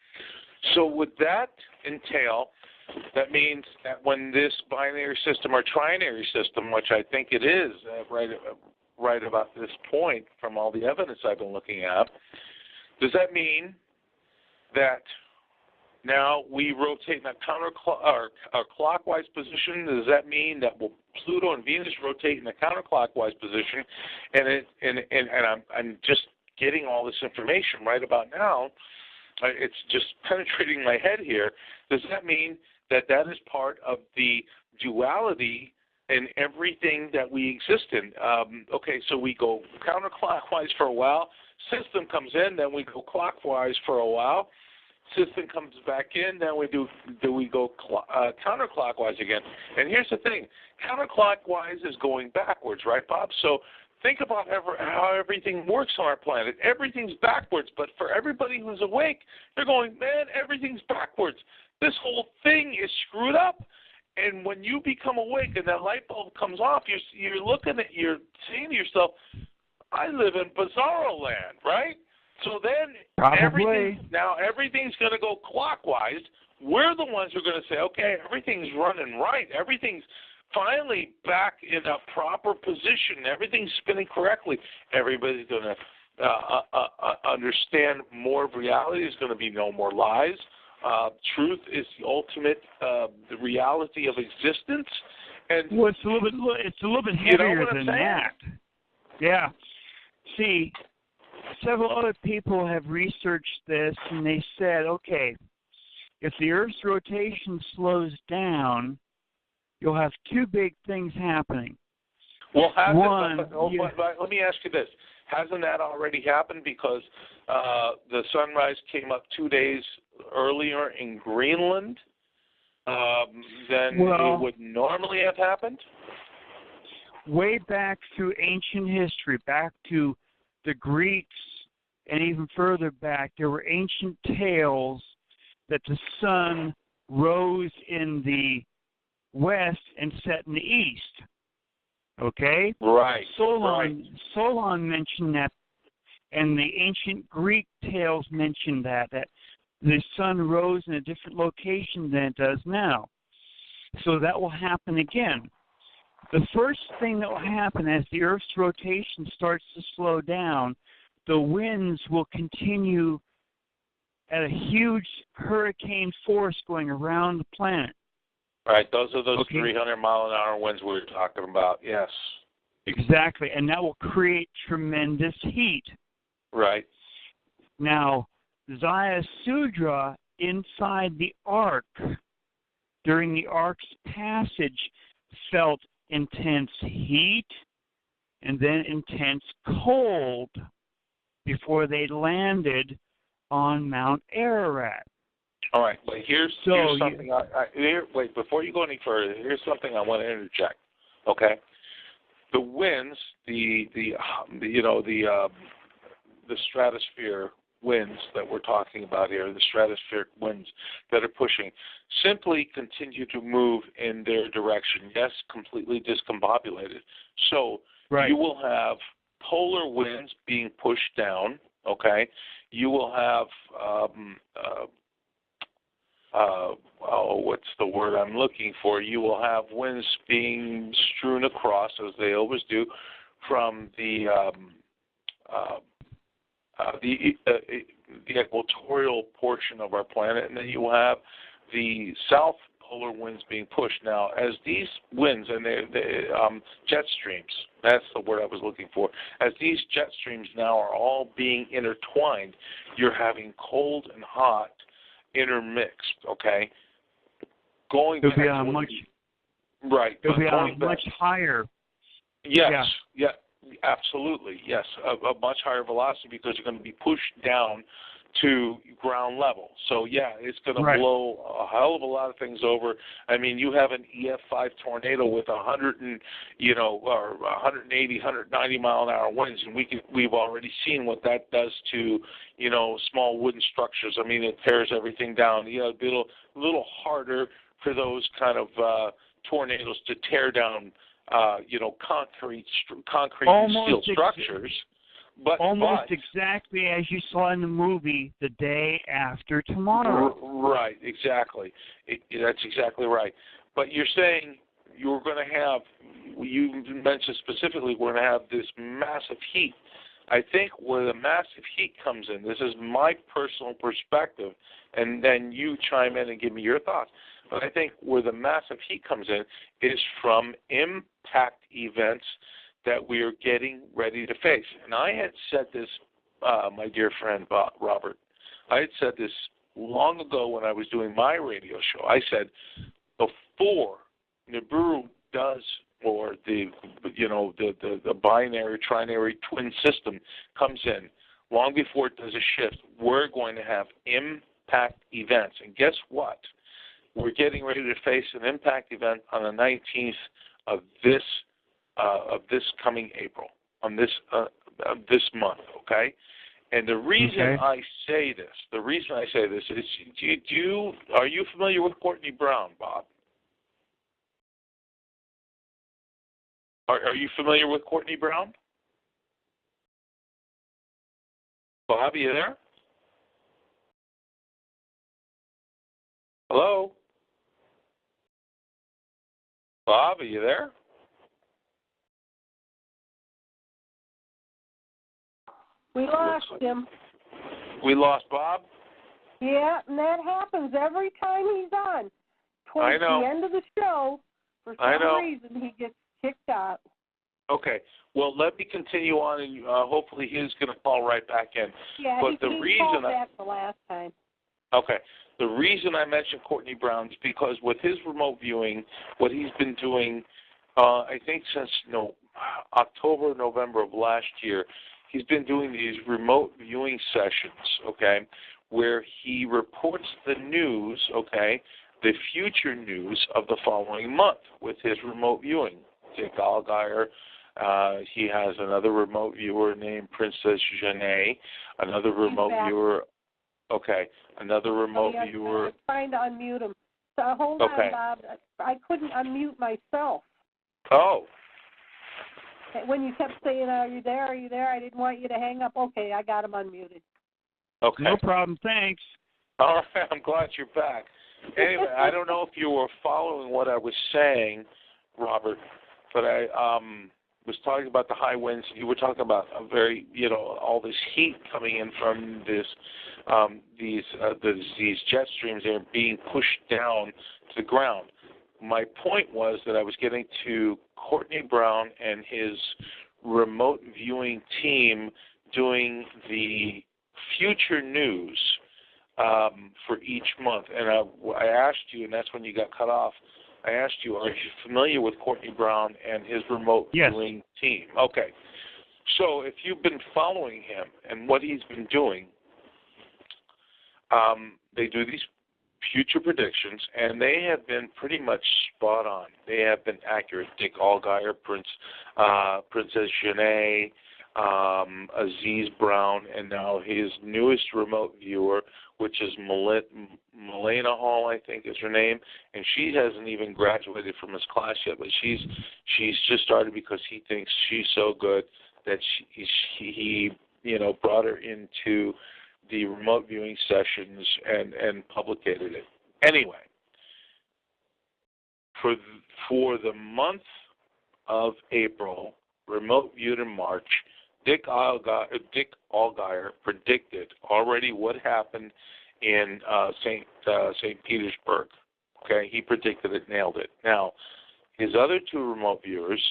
So would that entail, that means that when this binary system or trinary system, which I think it is right about this point from all the evidence I've been looking at, does that mean that now we rotate in a clockwise position? Does that mean that Pluto and Venus rotate in a counterclockwise position? And I'm just getting all this information right about now it's just penetrating my head here. Does that mean that that is part of the duality in everything that we exist in? Okay, so we go counterclockwise for a while. System comes in, then we go clockwise for a while. System comes back in, then we go counterclockwise again. And here's the thing: counterclockwise is going backwards, right, Bob? So think about how everything works on our planet. Everything's backwards, but for everybody who's awake, they're going, man, everything's backwards. This whole thing is screwed up. And when you become awake and that light bulb comes off, you're looking at, you're saying to yourself, I live in bizarro land, right? So then everything's going to go clockwise. We're the ones who are going to say, okay, everything's running right. Everything's finally back in a proper position. Everything's spinning correctly. Everybody's going to understand more of reality. There's going to be no more lies. Truth is the ultimate, the reality of existence. And well, it's a little bit heavier than that. Yeah. See, several other people have researched this, and they said, okay, if the Earth's rotation slows down, you'll have two big things happening. Well, let me ask you this. Hasn't that already happened? Because the sunrise came up 2 days earlier in Greenland than it would normally have happened? Way back through ancient history, back to the Greeks, and even further back, there were ancient tales that the sun rose in the west and set in the east. Okay? Right. Solon mentioned that, and the ancient Greek tales mentioned that the sun rose in a different location than it does now. So that will happen again. The first thing that will happen as the Earth's rotation starts to slow down, the winds will continue at a huge hurricane force going around the planet. Right, those are those 300-mile-an-hour winds we were talking about, yes. Exactly, and that will create tremendous heat. Right. Now, Zaya Sudra inside the Ark, during the Ark's passage, felt intense heat and then intense cold before they landed on Mount Ararat. All right, but here's something. Wait, before you go any further, here's something I want to interject. Okay, the winds, the stratosphere winds that we're talking about here, the stratospheric winds that are pushing, simply continue to move in their direction. Yes, completely discombobulated. So you will have polar winds being pushed down. Okay, you will have what's the word I'm looking for? You will have winds being strewn across, as they always do, from the equatorial portion of our planet, and then you will have the south polar winds being pushed. Now, as these winds and the jet streams, that's the word I was looking for, as these jet streams now are all being intertwined, you're having cold and hot intermixed, okay? Going back to much higher. Yes, yeah, absolutely, yes, a much higher velocity because you're going to be pushed down to ground level. So yeah, it's going to blow a hell of a lot of things over. I mean, you have an EF5 tornado with 180, 190 mile an hour winds, and we've already seen what that does to small wooden structures. I mean, it tears everything down. It'd be a little harder for those kind of tornadoes to tear down concrete and steel structures. But exactly as you saw in the movie, The Day After Tomorrow. Right, exactly. That's exactly right. But you're saying you're going to have, you mentioned specifically, we're going to have this massive heat. I think where the massive heat comes in, this is my personal perspective, and then you chime in and give me your thoughts. But I think where the massive heat comes in is from impact events that we are getting ready to face. And I had said this, my dear friend Robert, I had said this long ago when I was doing my radio show. I said before Nibiru does, or the binary, trinary twin system comes in, long before it does a shift, we're going to have impact events. And guess what? We're getting ready to face an impact event on the 19th of this coming April, on this month. Okay. And the reason I say this, is, are you familiar with Courtney Brown, Bob? Are you familiar with Courtney Brown? Bob, are you there? Hello? Bob, are you there? We lost him. We lost Bob? Yeah, and that happens every time he's on. Towards the end of the show, for some reason, he gets kicked out. Okay. Well, let me continue on, and hopefully he's going to call right back in. Yeah, he called back the last time. Okay. The reason I mentioned Courtney Brown is because with his remote viewing, what he's been doing, I think since October, November of last year, he's been doing these remote viewing sessions, okay, where he reports the news, okay, the future news of the following month with his remote viewing. Dick Allgaier, he has another remote viewer named Princess Janae, another remote viewer. Okay, another remote viewer. I'm trying to unmute him. So hold on, Bob. I couldn't unmute myself. Oh. When you kept saying, "Are you there? Are you there?" I didn't want you to hang up. Okay, I got him unmuted. Okay. No problem. Thanks. All right. I'm glad you're back. Anyway, I don't know if you were following what I was saying, Robert, but I was talking about the high winds. You were talking about a very, all this heat coming in from these jet streams that are being pushed down to the ground. My point was that I was getting to Courtney Brown and his remote viewing team doing the future news for each month. And I asked you, and that's when you got cut off, I asked you, are you familiar with Courtney Brown and his remote viewing team? Okay. So if you've been following him and what he's been doing, they do these future predictions, and they have been pretty much spot on. They have been accurate. Dick Allgaier, Princess Janae, Aziz Brown, and now his newest remote viewer, which is Melena Hall, I think is her name, and she hasn't even graduated from his class yet, but she's just started because he thinks she's so good that he brought her into the remote viewing sessions and publicated it. Anyway, for the month of April, remote viewed in March, Dick Allgaier predicted already what happened in St. Petersburg. Okay, he predicted it, nailed it. Now, his other two remote viewers,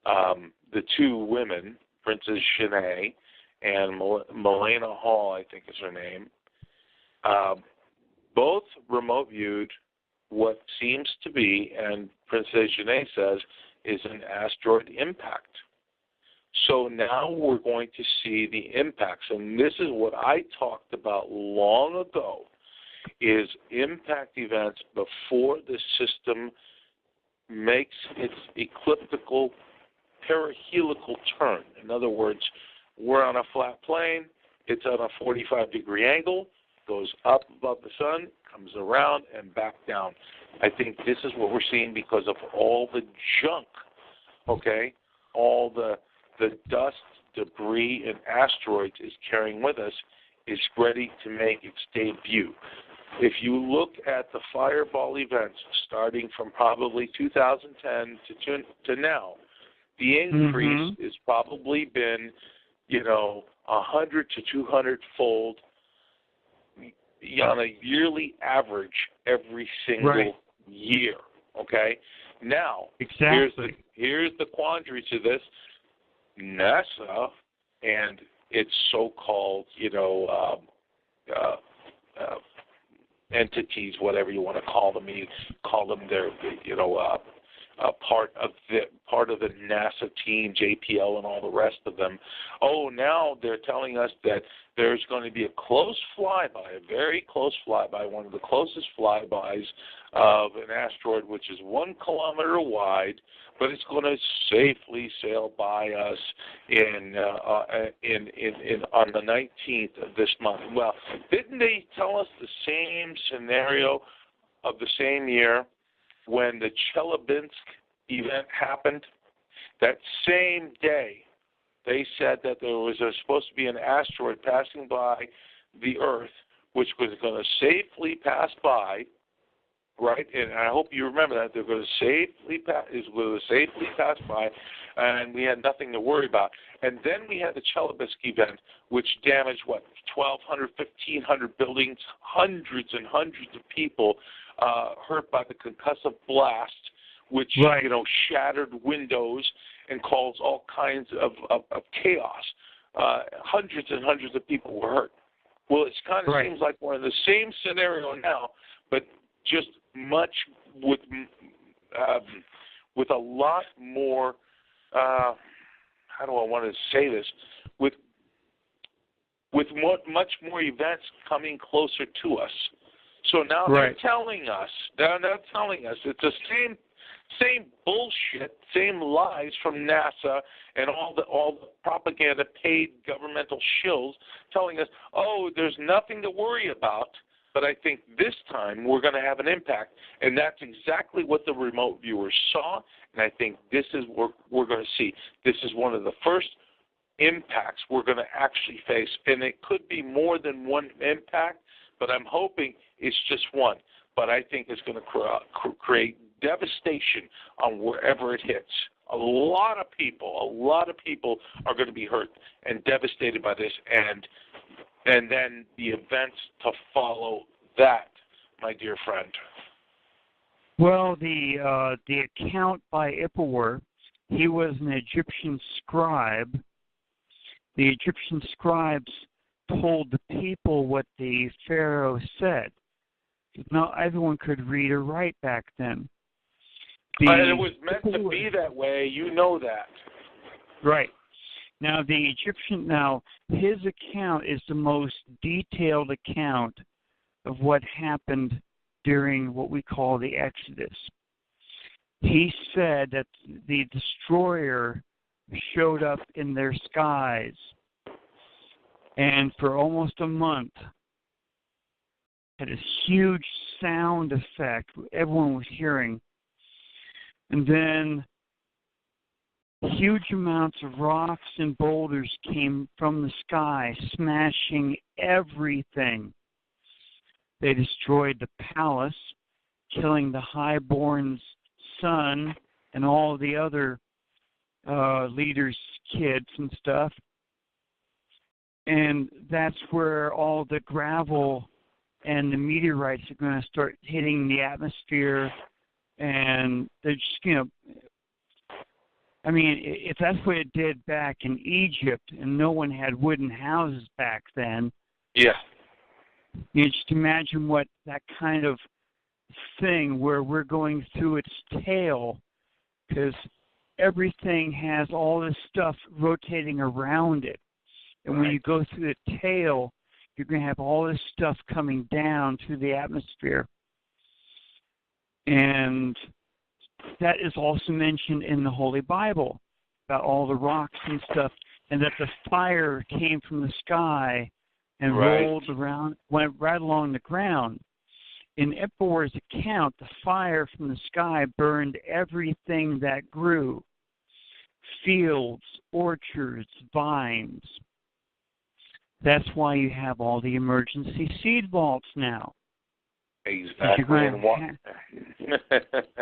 the two women, Princess Shanae and Melena Hall, I think is her name, both remote viewed what seems to be, and Princess Janae says, is an asteroid impact. So now we're going to see the impacts, and this is what I talked about long ago, is impact events before the system makes its ecliptical perihelical turn. In other words, we're on a flat plane, it's on a 45-degree angle, goes up above the sun, comes around, and back down. I think this is what we're seeing because of all the junk, okay, all the dust, debris, and asteroids is carrying with us is ready to make its debut. If you look at the fireball events starting from probably 2010 to now, the increase has probably been, 100 to 200-fold on a yearly average every single year. Okay. Now, here's the quandary to this. NASA and its so-called, entities, whatever you want to call them. You call them their, part of the NASA team, JPL, and all the rest of them. Oh, now they're telling us that there's going to be a close flyby, a very close flyby, one of the closest flybys of an asteroid, which is 1 kilometer wide, but it's going to safely sail by us on the 19th of this month. Well, didn't they tell us the same scenario of the same year when the Chelyabinsk event happened? That same day, they said that there was supposed to be an asteroid passing by the Earth, which was going to safely pass by, right? And I hope you remember that they're going to safely pass by, and we had nothing to worry about. And then we had the Chelyabinsk event, which damaged 1,200, 1,500 buildings, hundreds and hundreds of people hurt by the concussive blast, which shattered windows and caused all kinds of chaos. Hundreds and hundreds of people were hurt. Well, it kind of seems like we're in the same scenario now, but just much with a lot more. How do I want to say this? With much more events coming closer to us. So now they're telling us. It's the same bullshit, same lies from NASA and all the propaganda paid governmental shills telling us, oh, there's nothing to worry about. But I think this time we're going to have an impact, and that's exactly what the remote viewers saw. And I think this is what we're going to see. This is one of the first impacts we're going to actually face, and it could be more than one impact, but I'm hoping it's just one. But I think it's going to create devastation on wherever it hits. A lot of people are going to be hurt and devastated by this, and then the events to follow that, my dear friend. Well, the account by Ippawar, he was an Egyptian scribe. The Egyptian scribes told the people what the Pharaoh said. Not everyone could read or write back then. And it was meant to be that way. You know that. Right. Now, his account is the most detailed account of what happened during what we call the Exodus. He said that the destroyer showed up in their skies, and for almost a month had a huge sound effect everyone was hearing. And then huge amounts of rocks and boulders came from the sky, smashing everything. They destroyed the palace, killing the highborn's son and all the other leaders' kids and stuff. And that's where all the gravel and the meteorites are going to start hitting the atmosphere. And they're just, if that's what it did back in Egypt, and no one had wooden houses back then. Yeah. You just imagine what that kind of thing where we're going through its tail, because everything has all this stuff rotating around it. And when you go through the tail, you're going to have all this stuff coming down through the atmosphere. And that is also mentioned in the Holy Bible, about all the rocks and stuff, and that the fire came from the sky and rolled around, went right along the ground. In Ippawar's account, the fire from the sky burned everything that grew, fields, orchards, vines. That's why you have all the emergency seed vaults now. Exactly.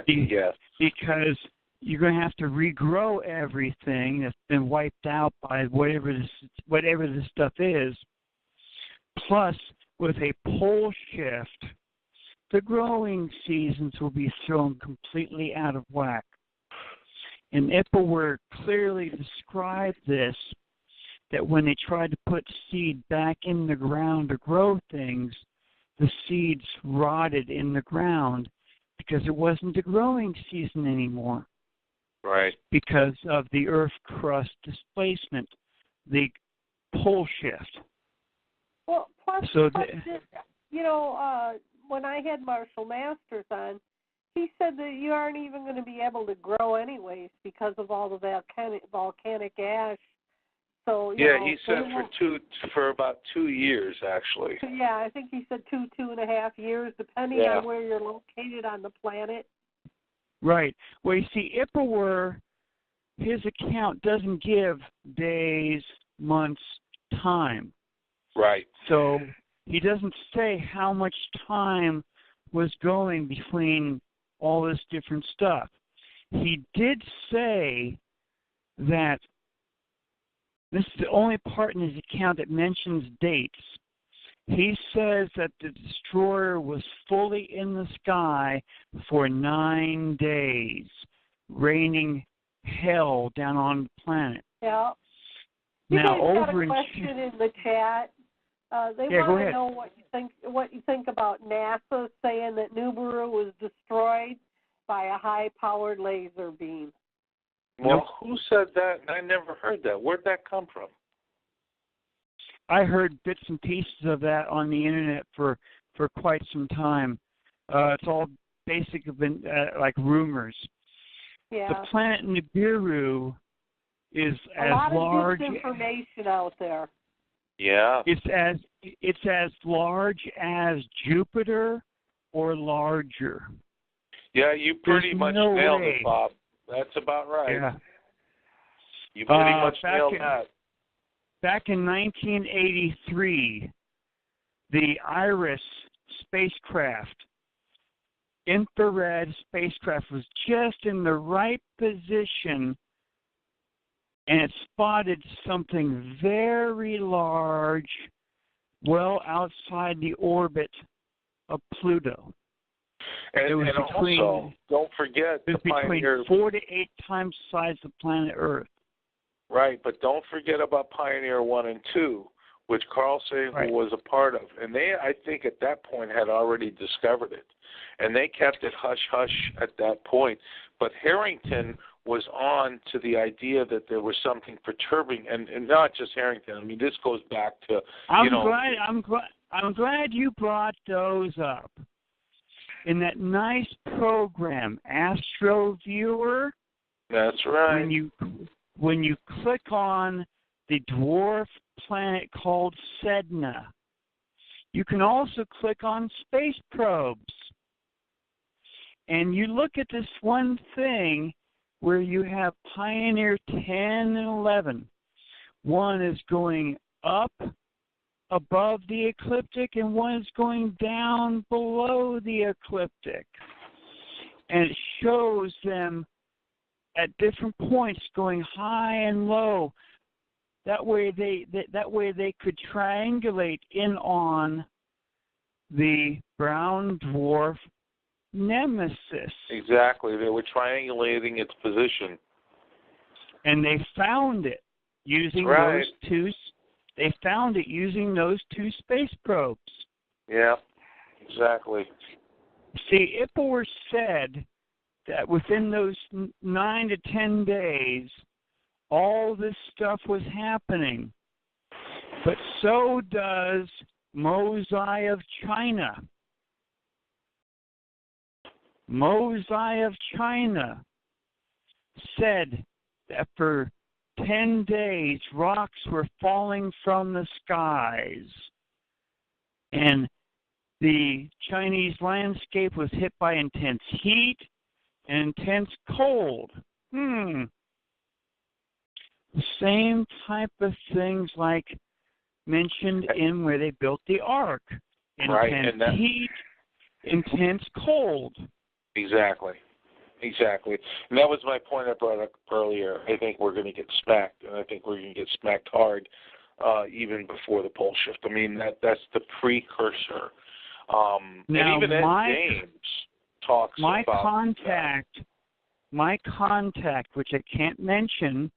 Yes. Because you're going to have to regrow everything that's been wiped out by whatever this stuff is. Plus, with a pole shift, the growing seasons will be thrown completely out of whack. And Ippawar clearly described this that when they tried to put seed back in the ground to grow things, the seeds rotted in the ground because it wasn't the growing season anymore. Right. Because of the earth crust displacement, the pole shift. Well, plus, so when I had Marshall Masters on, he said that you aren't even going to be able to grow anyways because of all the volcanic ash. So he said for about 2 years actually. Yeah, I think he said 2.5 years, depending on where you're located on the planet. Right. Well, you see, Ippawar, his account doesn't give days, months, time. Right. So he doesn't say how much time was going between all this different stuff. He did say that this is the only part in his account that mentions dates. He says that the destroyer was fully in the sky for 9 days, raining hell down on the planet. Yeah. Now, got a question in the chat. They want to know what you think about NASA saying that Nibiru was destroyed by a high-powered laser beam. Well, who said that? I never heard that. Where'd that come from? I heard bits and pieces of that on the internet for quite some time. It's all basically like rumors. Yeah. The planet Nibiru is as large. A lot of disinformation out there. Yeah. It's as large as Jupiter or larger. Yeah, you pretty much nailed it, Bob. That's about right. Yeah. You pretty much nailed that. Back in 1983, the IRIS spacecraft, infrared spacecraft, was just in the right position, and it spotted something very large, well outside the orbit of Pluto. And, it was also, don't forget it was between 4 to 8 times the size of planet Earth. Right, but don't forget about Pioneer 1 and 2, which Carl Sagan was a part of. And they, I think, at that point had already discovered it. And they kept it hush-hush at that point. But Harrington was on to the idea that there was something perturbing, and not just Harrington. I mean, this goes back to, I'm glad you brought those up. In that nice program, Astro Viewer. That's right. When you click on the dwarf planet called Sedna, you can also click on space probes. And you look at this one thing where you have Pioneer 10 and 11. One is going up above the ecliptic and one is going down below the ecliptic. And it shows them at different points going high and low. That way they could triangulate in on the brown dwarf Nemesis. Exactly. They were triangulating its position. And they found it using those two. They found it using those 2 space probes. Yeah, exactly. See, Ippawar said that within those 9 to 10 days, all this stuff was happening. But so does Mosai of China. Mosai of China said that for 10 days, rocks were falling from the skies. And the Chinese landscape was hit by intense heat and intense cold. The same type of things like mentioned in where they built the Ark. Intense heat, intense cold. Exactly. And that was my point I brought up earlier. I think we're going to get smacked, and I think we're going to get smacked hard even before the pole shift. I mean, that's the precursor. And even Ed James talks about my contact, which I can't mention,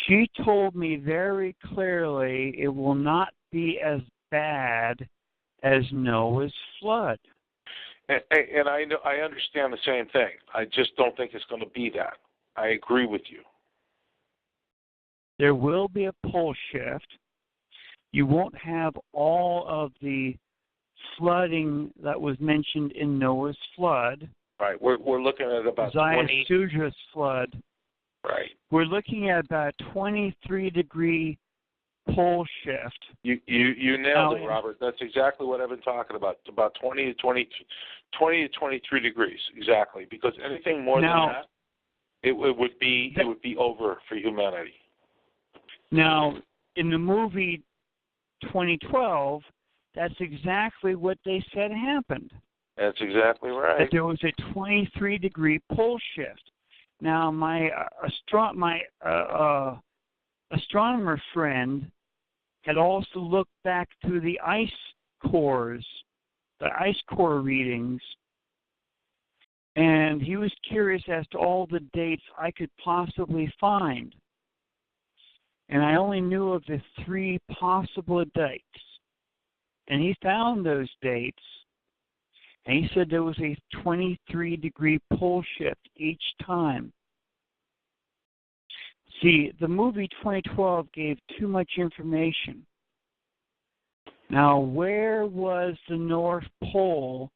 She told me very clearly it will not be as bad as Noah's flood. And I know, I understand the same thing. I just don't think it's going to be that. I agree with you. There will be a pole shift. You won't have all of the flooding that was mentioned in Noah's flood. Right. We're looking at about 20. Sudra's flood. Right. We're looking at about 23-degree pole shift. You nailed it, Robert. That's exactly what I've been talking about. About 20 to 23 degrees, exactly. Because anything more than that, it would be over for humanity. Now, in the movie 2012, that's exactly what they said happened. That's exactly right. That there was a 23-degree pole shift. Now, my astronomer friend had also looked back through the ice core readings, and he was curious as to all the dates I could possibly find. And I only knew of the 3 possible dates. And he found those dates, and he said there was a 23-degree pole shift each time. See, the movie 2012 gave too much information. Now, where was the North Pole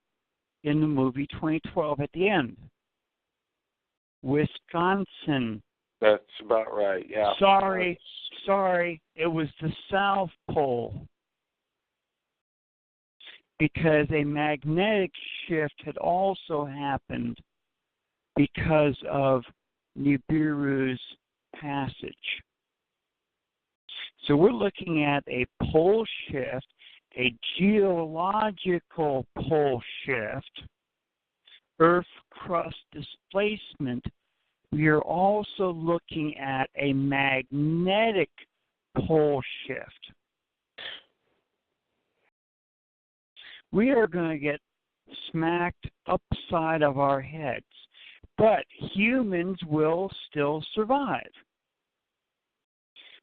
in the movie 2012 at the end? Wisconsin. That's about right, yeah. Sorry, it was the South Pole. Because a magnetic shift had also happened because of Nibiru's passage. So we're looking at a pole shift, a geological pole shift, Earth crust displacement. We are also looking at a magnetic pole shift. We are going to get smacked upside of our heads, but humans will still survive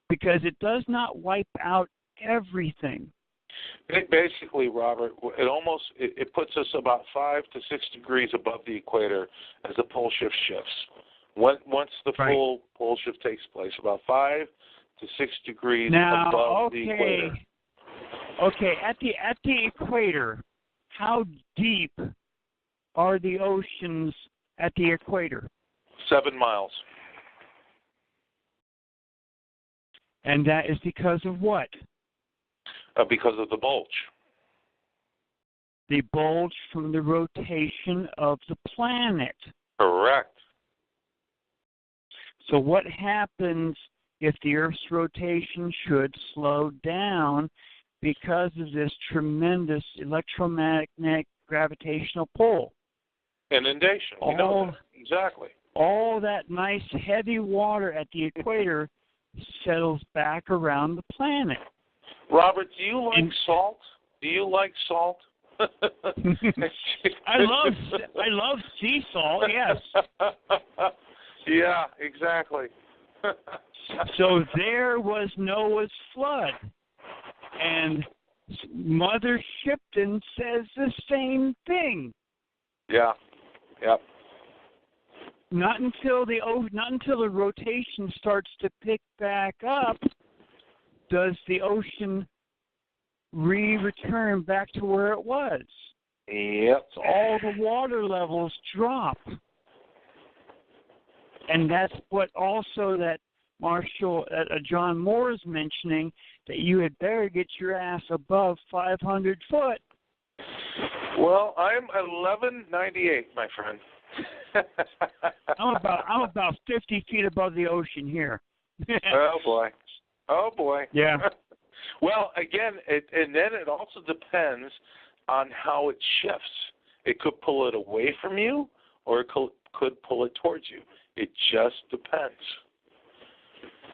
because it does not wipe out everything. Basically, Robert, it puts us about 5 to 6 degrees above the equator as the pole shift shifts. Once the full pole shift takes place, about 5 to 6 degrees above the equator. Okay, at the equator, how deep are the oceans at the equator? 7 miles. And that is because of what? Because of the bulge. The bulge from the rotation of the planet. Correct. So what happens if the Earth's rotation should slow down because of this tremendous electromagnetic gravitational pull? Inundation. Exactly. All that nice heavy water at the equator settles back around the planet. Robert, do you like salt? Do you like salt? I love sea salt, yes. Yeah, exactly. So there was Noah's flood. And Mother Shipton says the same thing. Yeah. Yep. Not until the rotation starts to pick back up does the ocean return back to where it was. Yep. So all the water levels drop. And that's what also that John Moore is mentioning, that you had better get your ass above 500 foot. Well, I'm 1198, my friend. I'm about 50 feet above the ocean here. Oh boy. Yeah. Well, again, and then it also depends on how it shifts. It could pull it away from you, or it could pull it towards you. It just depends.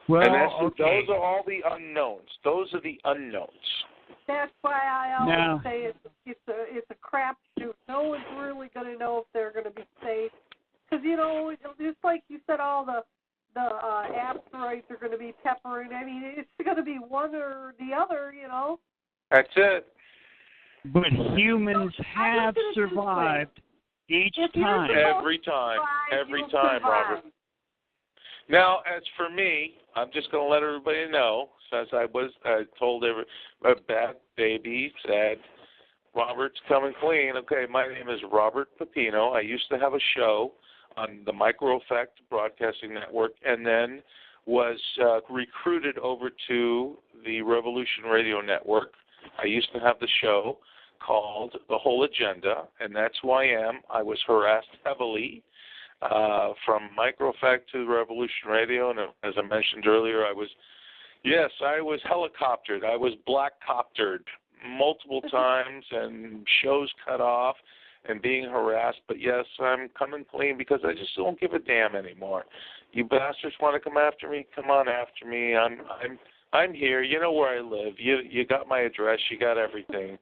Well, and those are all the unknowns. Those are the unknowns. That's why I always say it's a crapshoot. No one's really going to know if they're going to be safe. Because, just like you said, all the asteroids are going to be peppering. I mean, it's going to be one or the other, you know. That's it. But humans have survived each time. Every time, Robert. Now, as for me, I'm just going to let everybody know, since I told Badbaby said, Robert's coming clean. Okay, my name is Robert Pepino. I used to have a show on the Micro Effect Broadcasting Network, and then was recruited over to the Revolution Radio Network. I used to have the show called The Whole Agenda, and that's who I am. I was harassed heavily from Micro Effect to Revolution Radio, and as I mentioned earlier, I was helicoptered. I was black-coptered multiple times, and shows cut off and being harassed. But yes, I'm coming clean because I just don't give a damn anymore. You bastards want to come after me? Come on after me. I'm here. You know where I live. You got my address. You got everything.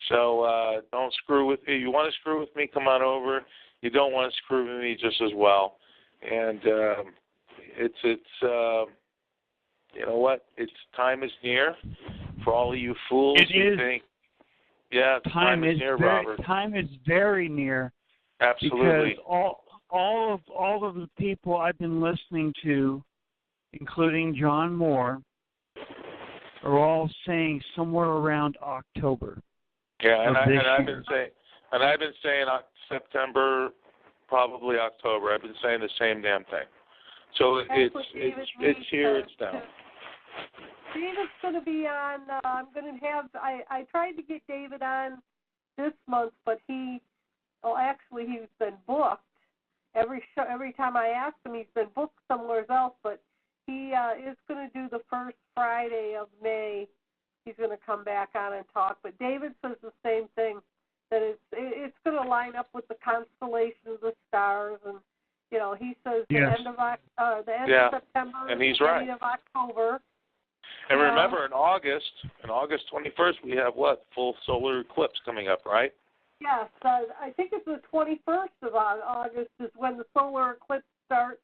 So don't screw with me. You want to screw with me? Come on over. You don't want to screw with me just as well. And it's you know what? It's time is near for all of you fools who think. Yeah, time is near, Robert. Time is very near. Absolutely. Because all of the people I've been listening to, including John Moore, are all saying somewhere around October. Yeah, and I've been saying September, probably October. I've been saying the same damn thing. So it's here, it's now. David's going to be on. I'm going to have. I tried to get David on this month, but he's been booked. Every time I asked him, he's been booked somewhere else. But he is going to do the first Friday of May. He's going to come back on and talk. But David says the same thing, that it's going to line up with the constellation of the stars, and you know, he says the end of September, and he's the right. beginning of October. And remember, in August 21st, we have what? Full solar eclipse coming up, right? Yes, I think it's the 21st of August is when the solar eclipse starts.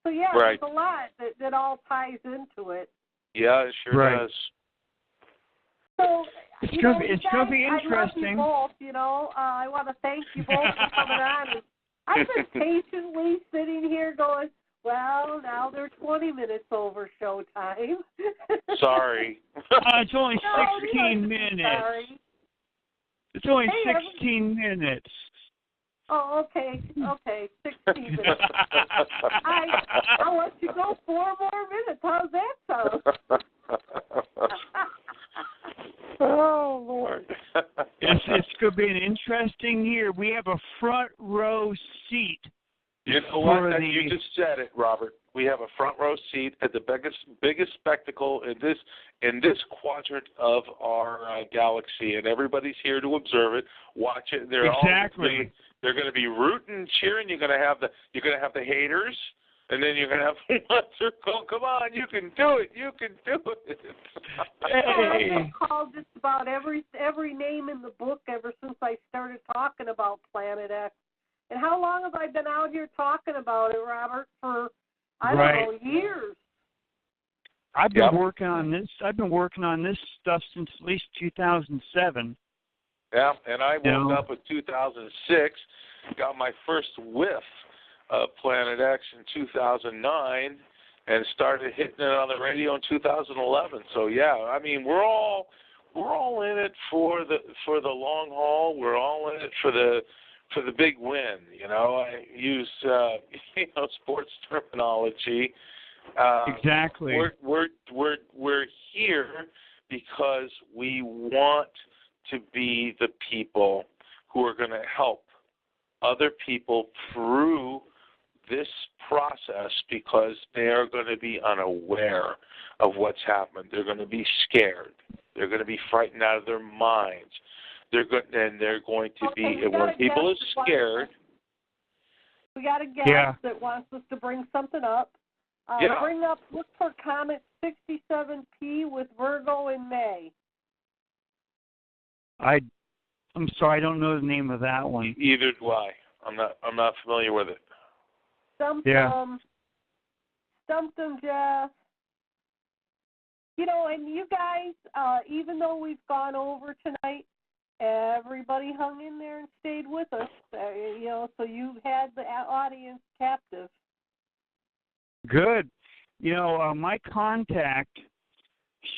So yeah, right. There's a lot that all ties into it. Yeah, it sure does. So it's going to be interesting. I love you both. You know, I want to thank you both for coming on. And I've been patiently sitting here going, well, now they're 20 minutes over showtime. Sorry. It's only 16 minutes. Sorry. It's only 16 minutes. Oh, okay, 16 minutes. I'll let you go 4 more minutes. How's that sound? Oh, Lord. It's going to be an interesting year. We have a front row seat. You know what? You just said it, Robert. We have a front row seat at the biggest spectacle in this quadrant of our galaxy, and everybody's here to observe it, watch it. They're going to be rooting, and cheering. You're going to have the haters, and then you're going to have the ones who go, come on, you can do it, you can do it. Hey. I've called just about every name in the book ever since I started talking about Planet X. And how long have I been out here talking about it, Robert? For, I don't know, years. I've been working on this. I've been working on this stuff since at least 2007. Yeah, and I woke up in 2006, got my first whiff of Planet X in 2009, and started hitting it on the radio in 2011. So yeah, I mean we're all in it for the long haul. We're all in it for the big win. You know, I use sports terminology. Exactly. We're here because we want to be the people who are going to help other people through this process, because they are going to be unaware of what's happened. They're going to be scared. They're going to be frightened out of their minds. They're going to be, when people are scared. We got a guest that wants us to bring something up. Look for Comet 67P with Virgo in May. I'm sorry, I don't know the name of that one. Either do I. I'm not familiar with it. stumped them, Jeff. You know, and you guys, even though we've gone over tonight, everybody hung in there and stayed with us. You know, so you've had the audience captive. Good. You know, my contact,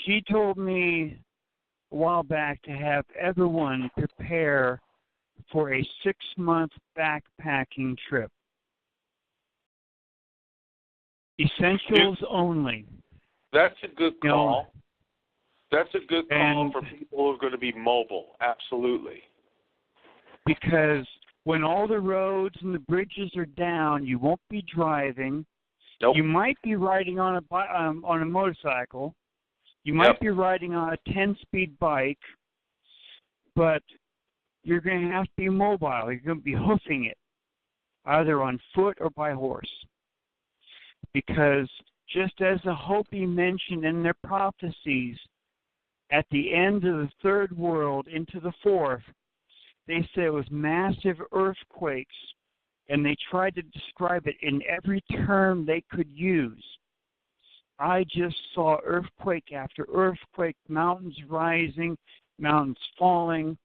she told me a while back to have everyone prepare for a 6-month backpacking trip. Essentials only. That's a good call. That's a good call and for people who are going to be mobile. Absolutely. Because when all the roads and the bridges are down, you won't be driving. Nope. You might be riding on a motorcycle. You might be riding on a 10-speed bike, but you're going to have to be mobile. You're going to be hoofing it, either on foot or by horse. Because just as the Hopi mentioned in their prophecies, at the end of the third world into the fourth, they said it was massive earthquakes, and they tried to describe it in every term they could use. I just saw earthquake after earthquake, mountains rising, mountains falling,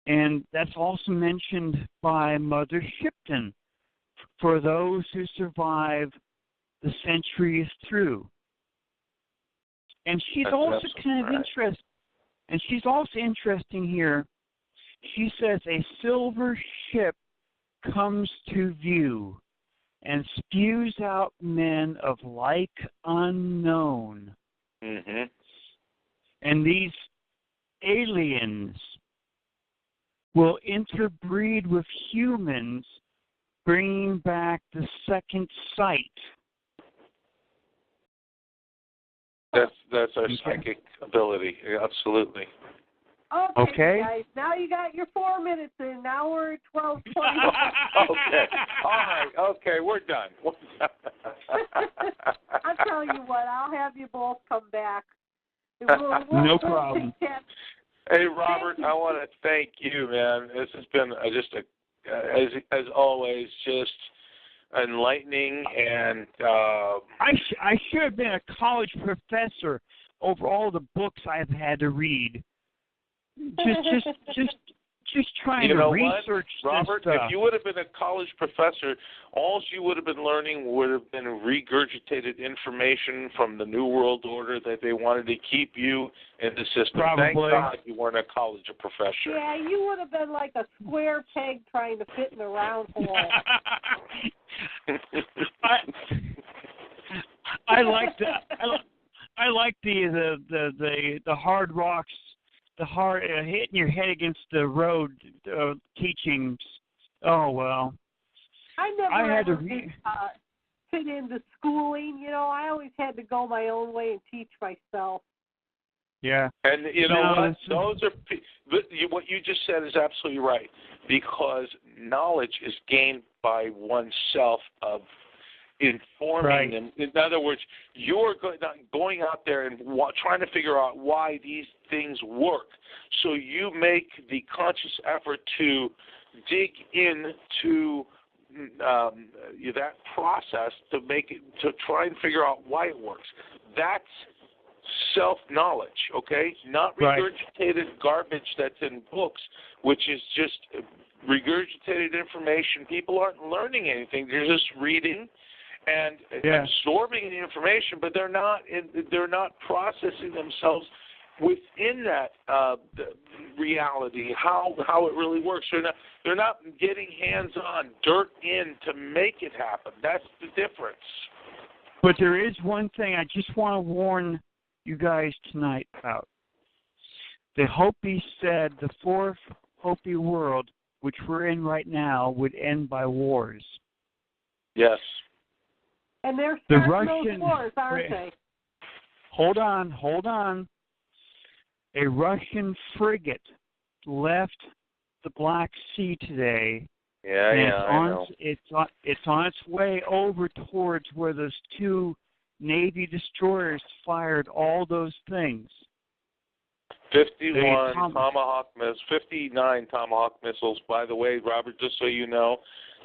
and that's also mentioned by Mother Shipton for those who survive the centuries through. And she's also kind of interesting. And she's also interesting here. She says a silver ship comes to view and spews out men of like unknown. Mm-hmm. And these aliens will interbreed with humans, bringing back the second sight. That's our psychic ability. Absolutely. Okay, guys. Now you got your 4 minutes in. Now we're at 12:20. Okay. All right. Okay, we're done. I'll tell you what. I'll have you both come back. No problem. Hey, Robert, I want to thank you, man. This has been just as always, just enlightening, and I should have been a college professor over all the books I've had to read. Just trying to research what, Robert, this stuff. if you would have been a college professor, all you would have been learning would have been regurgitated information from the New World Order that they wanted to keep you in the system. Probably. Thank God you weren't a college professor. Yeah, you would have been like a square peg trying to fit in a round hole. I like that. I like the hard rocks, the hard hitting your head against the road teachings. Oh well. I had to fit into schooling. You know, I always had to go my own way and teach myself. Yeah. And you know what? Those are what you just said is absolutely right, because knowledge is gained by oneself of informing them. In other words, you're going out there and trying to figure out why these things work. So you make the conscious effort to dig into that process to try and figure out why it works. That's self-knowledge, okay? Not regurgitated garbage that's in books, which is just regurgitated information. People aren't learning anything. They're just reading and absorbing the information, but they're not processing themselves within that reality, how it really works. They're not getting hands-on, dirt in to make it happen. That's the difference. But there is one thing I just want to warn you guys tonight about. The Hopi said the fourth Hopi world, which we're in right now, would end by wars. Yes. And they're starting those wars, aren't they? Hold on. A Russian frigate left the Black Sea today. It's on its way over towards where those two Navy destroyers fired all those things. 59 Tomahawk missiles. By the way, Robert, just so you know,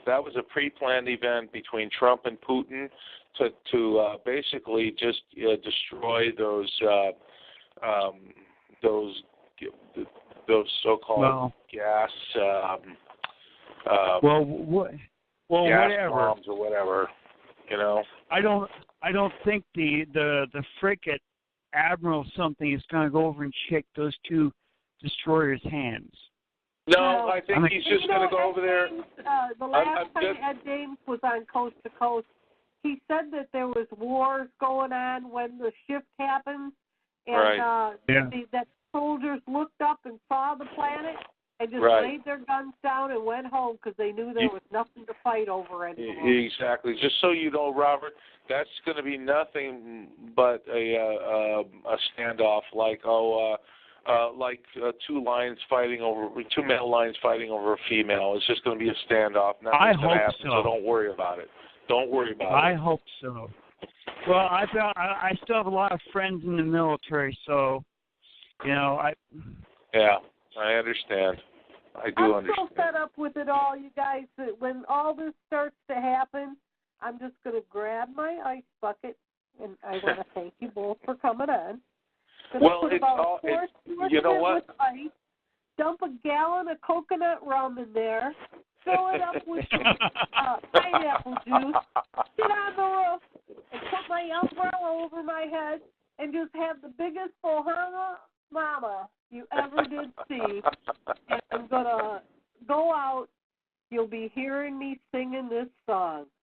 that was a pre-planned event between Trump and Putin to basically just destroy those so-called gas gas whatever bombs or whatever. You know. I don't think the frigate Admiral something is going to go over and shake those two destroyers' hands. No, I think he's just going to go over there. The last time Ed James was on Coast to Coast, he said that there was wars going on when the shift happened, and that soldiers looked up and saw the planet and just laid their guns down and went home because they knew there was nothing to fight over anymore. Exactly. Just so you know, Robert, that's going to be nothing but a standoff, like two male lines fighting over a female. It's just going to be a standoff. Nothing's going to happen, so don't worry about it. Don't worry about it. I hope so. Well, I still have a lot of friends in the military, so Yeah, I understand. I do understand. I'm so fed up with it all, you guys, that when all this starts to happen, I'm just going to grab my ice bucket, and I want to thank you both for coming on. Put about you know what? With ice, dump a gallon of coconut rum in there, fill it up with pineapple juice, sit on the roof, and put my umbrella over my head, and just have the biggest Ohana Mama you ever did see. And I'm going to go out. You'll be hearing me singing this song.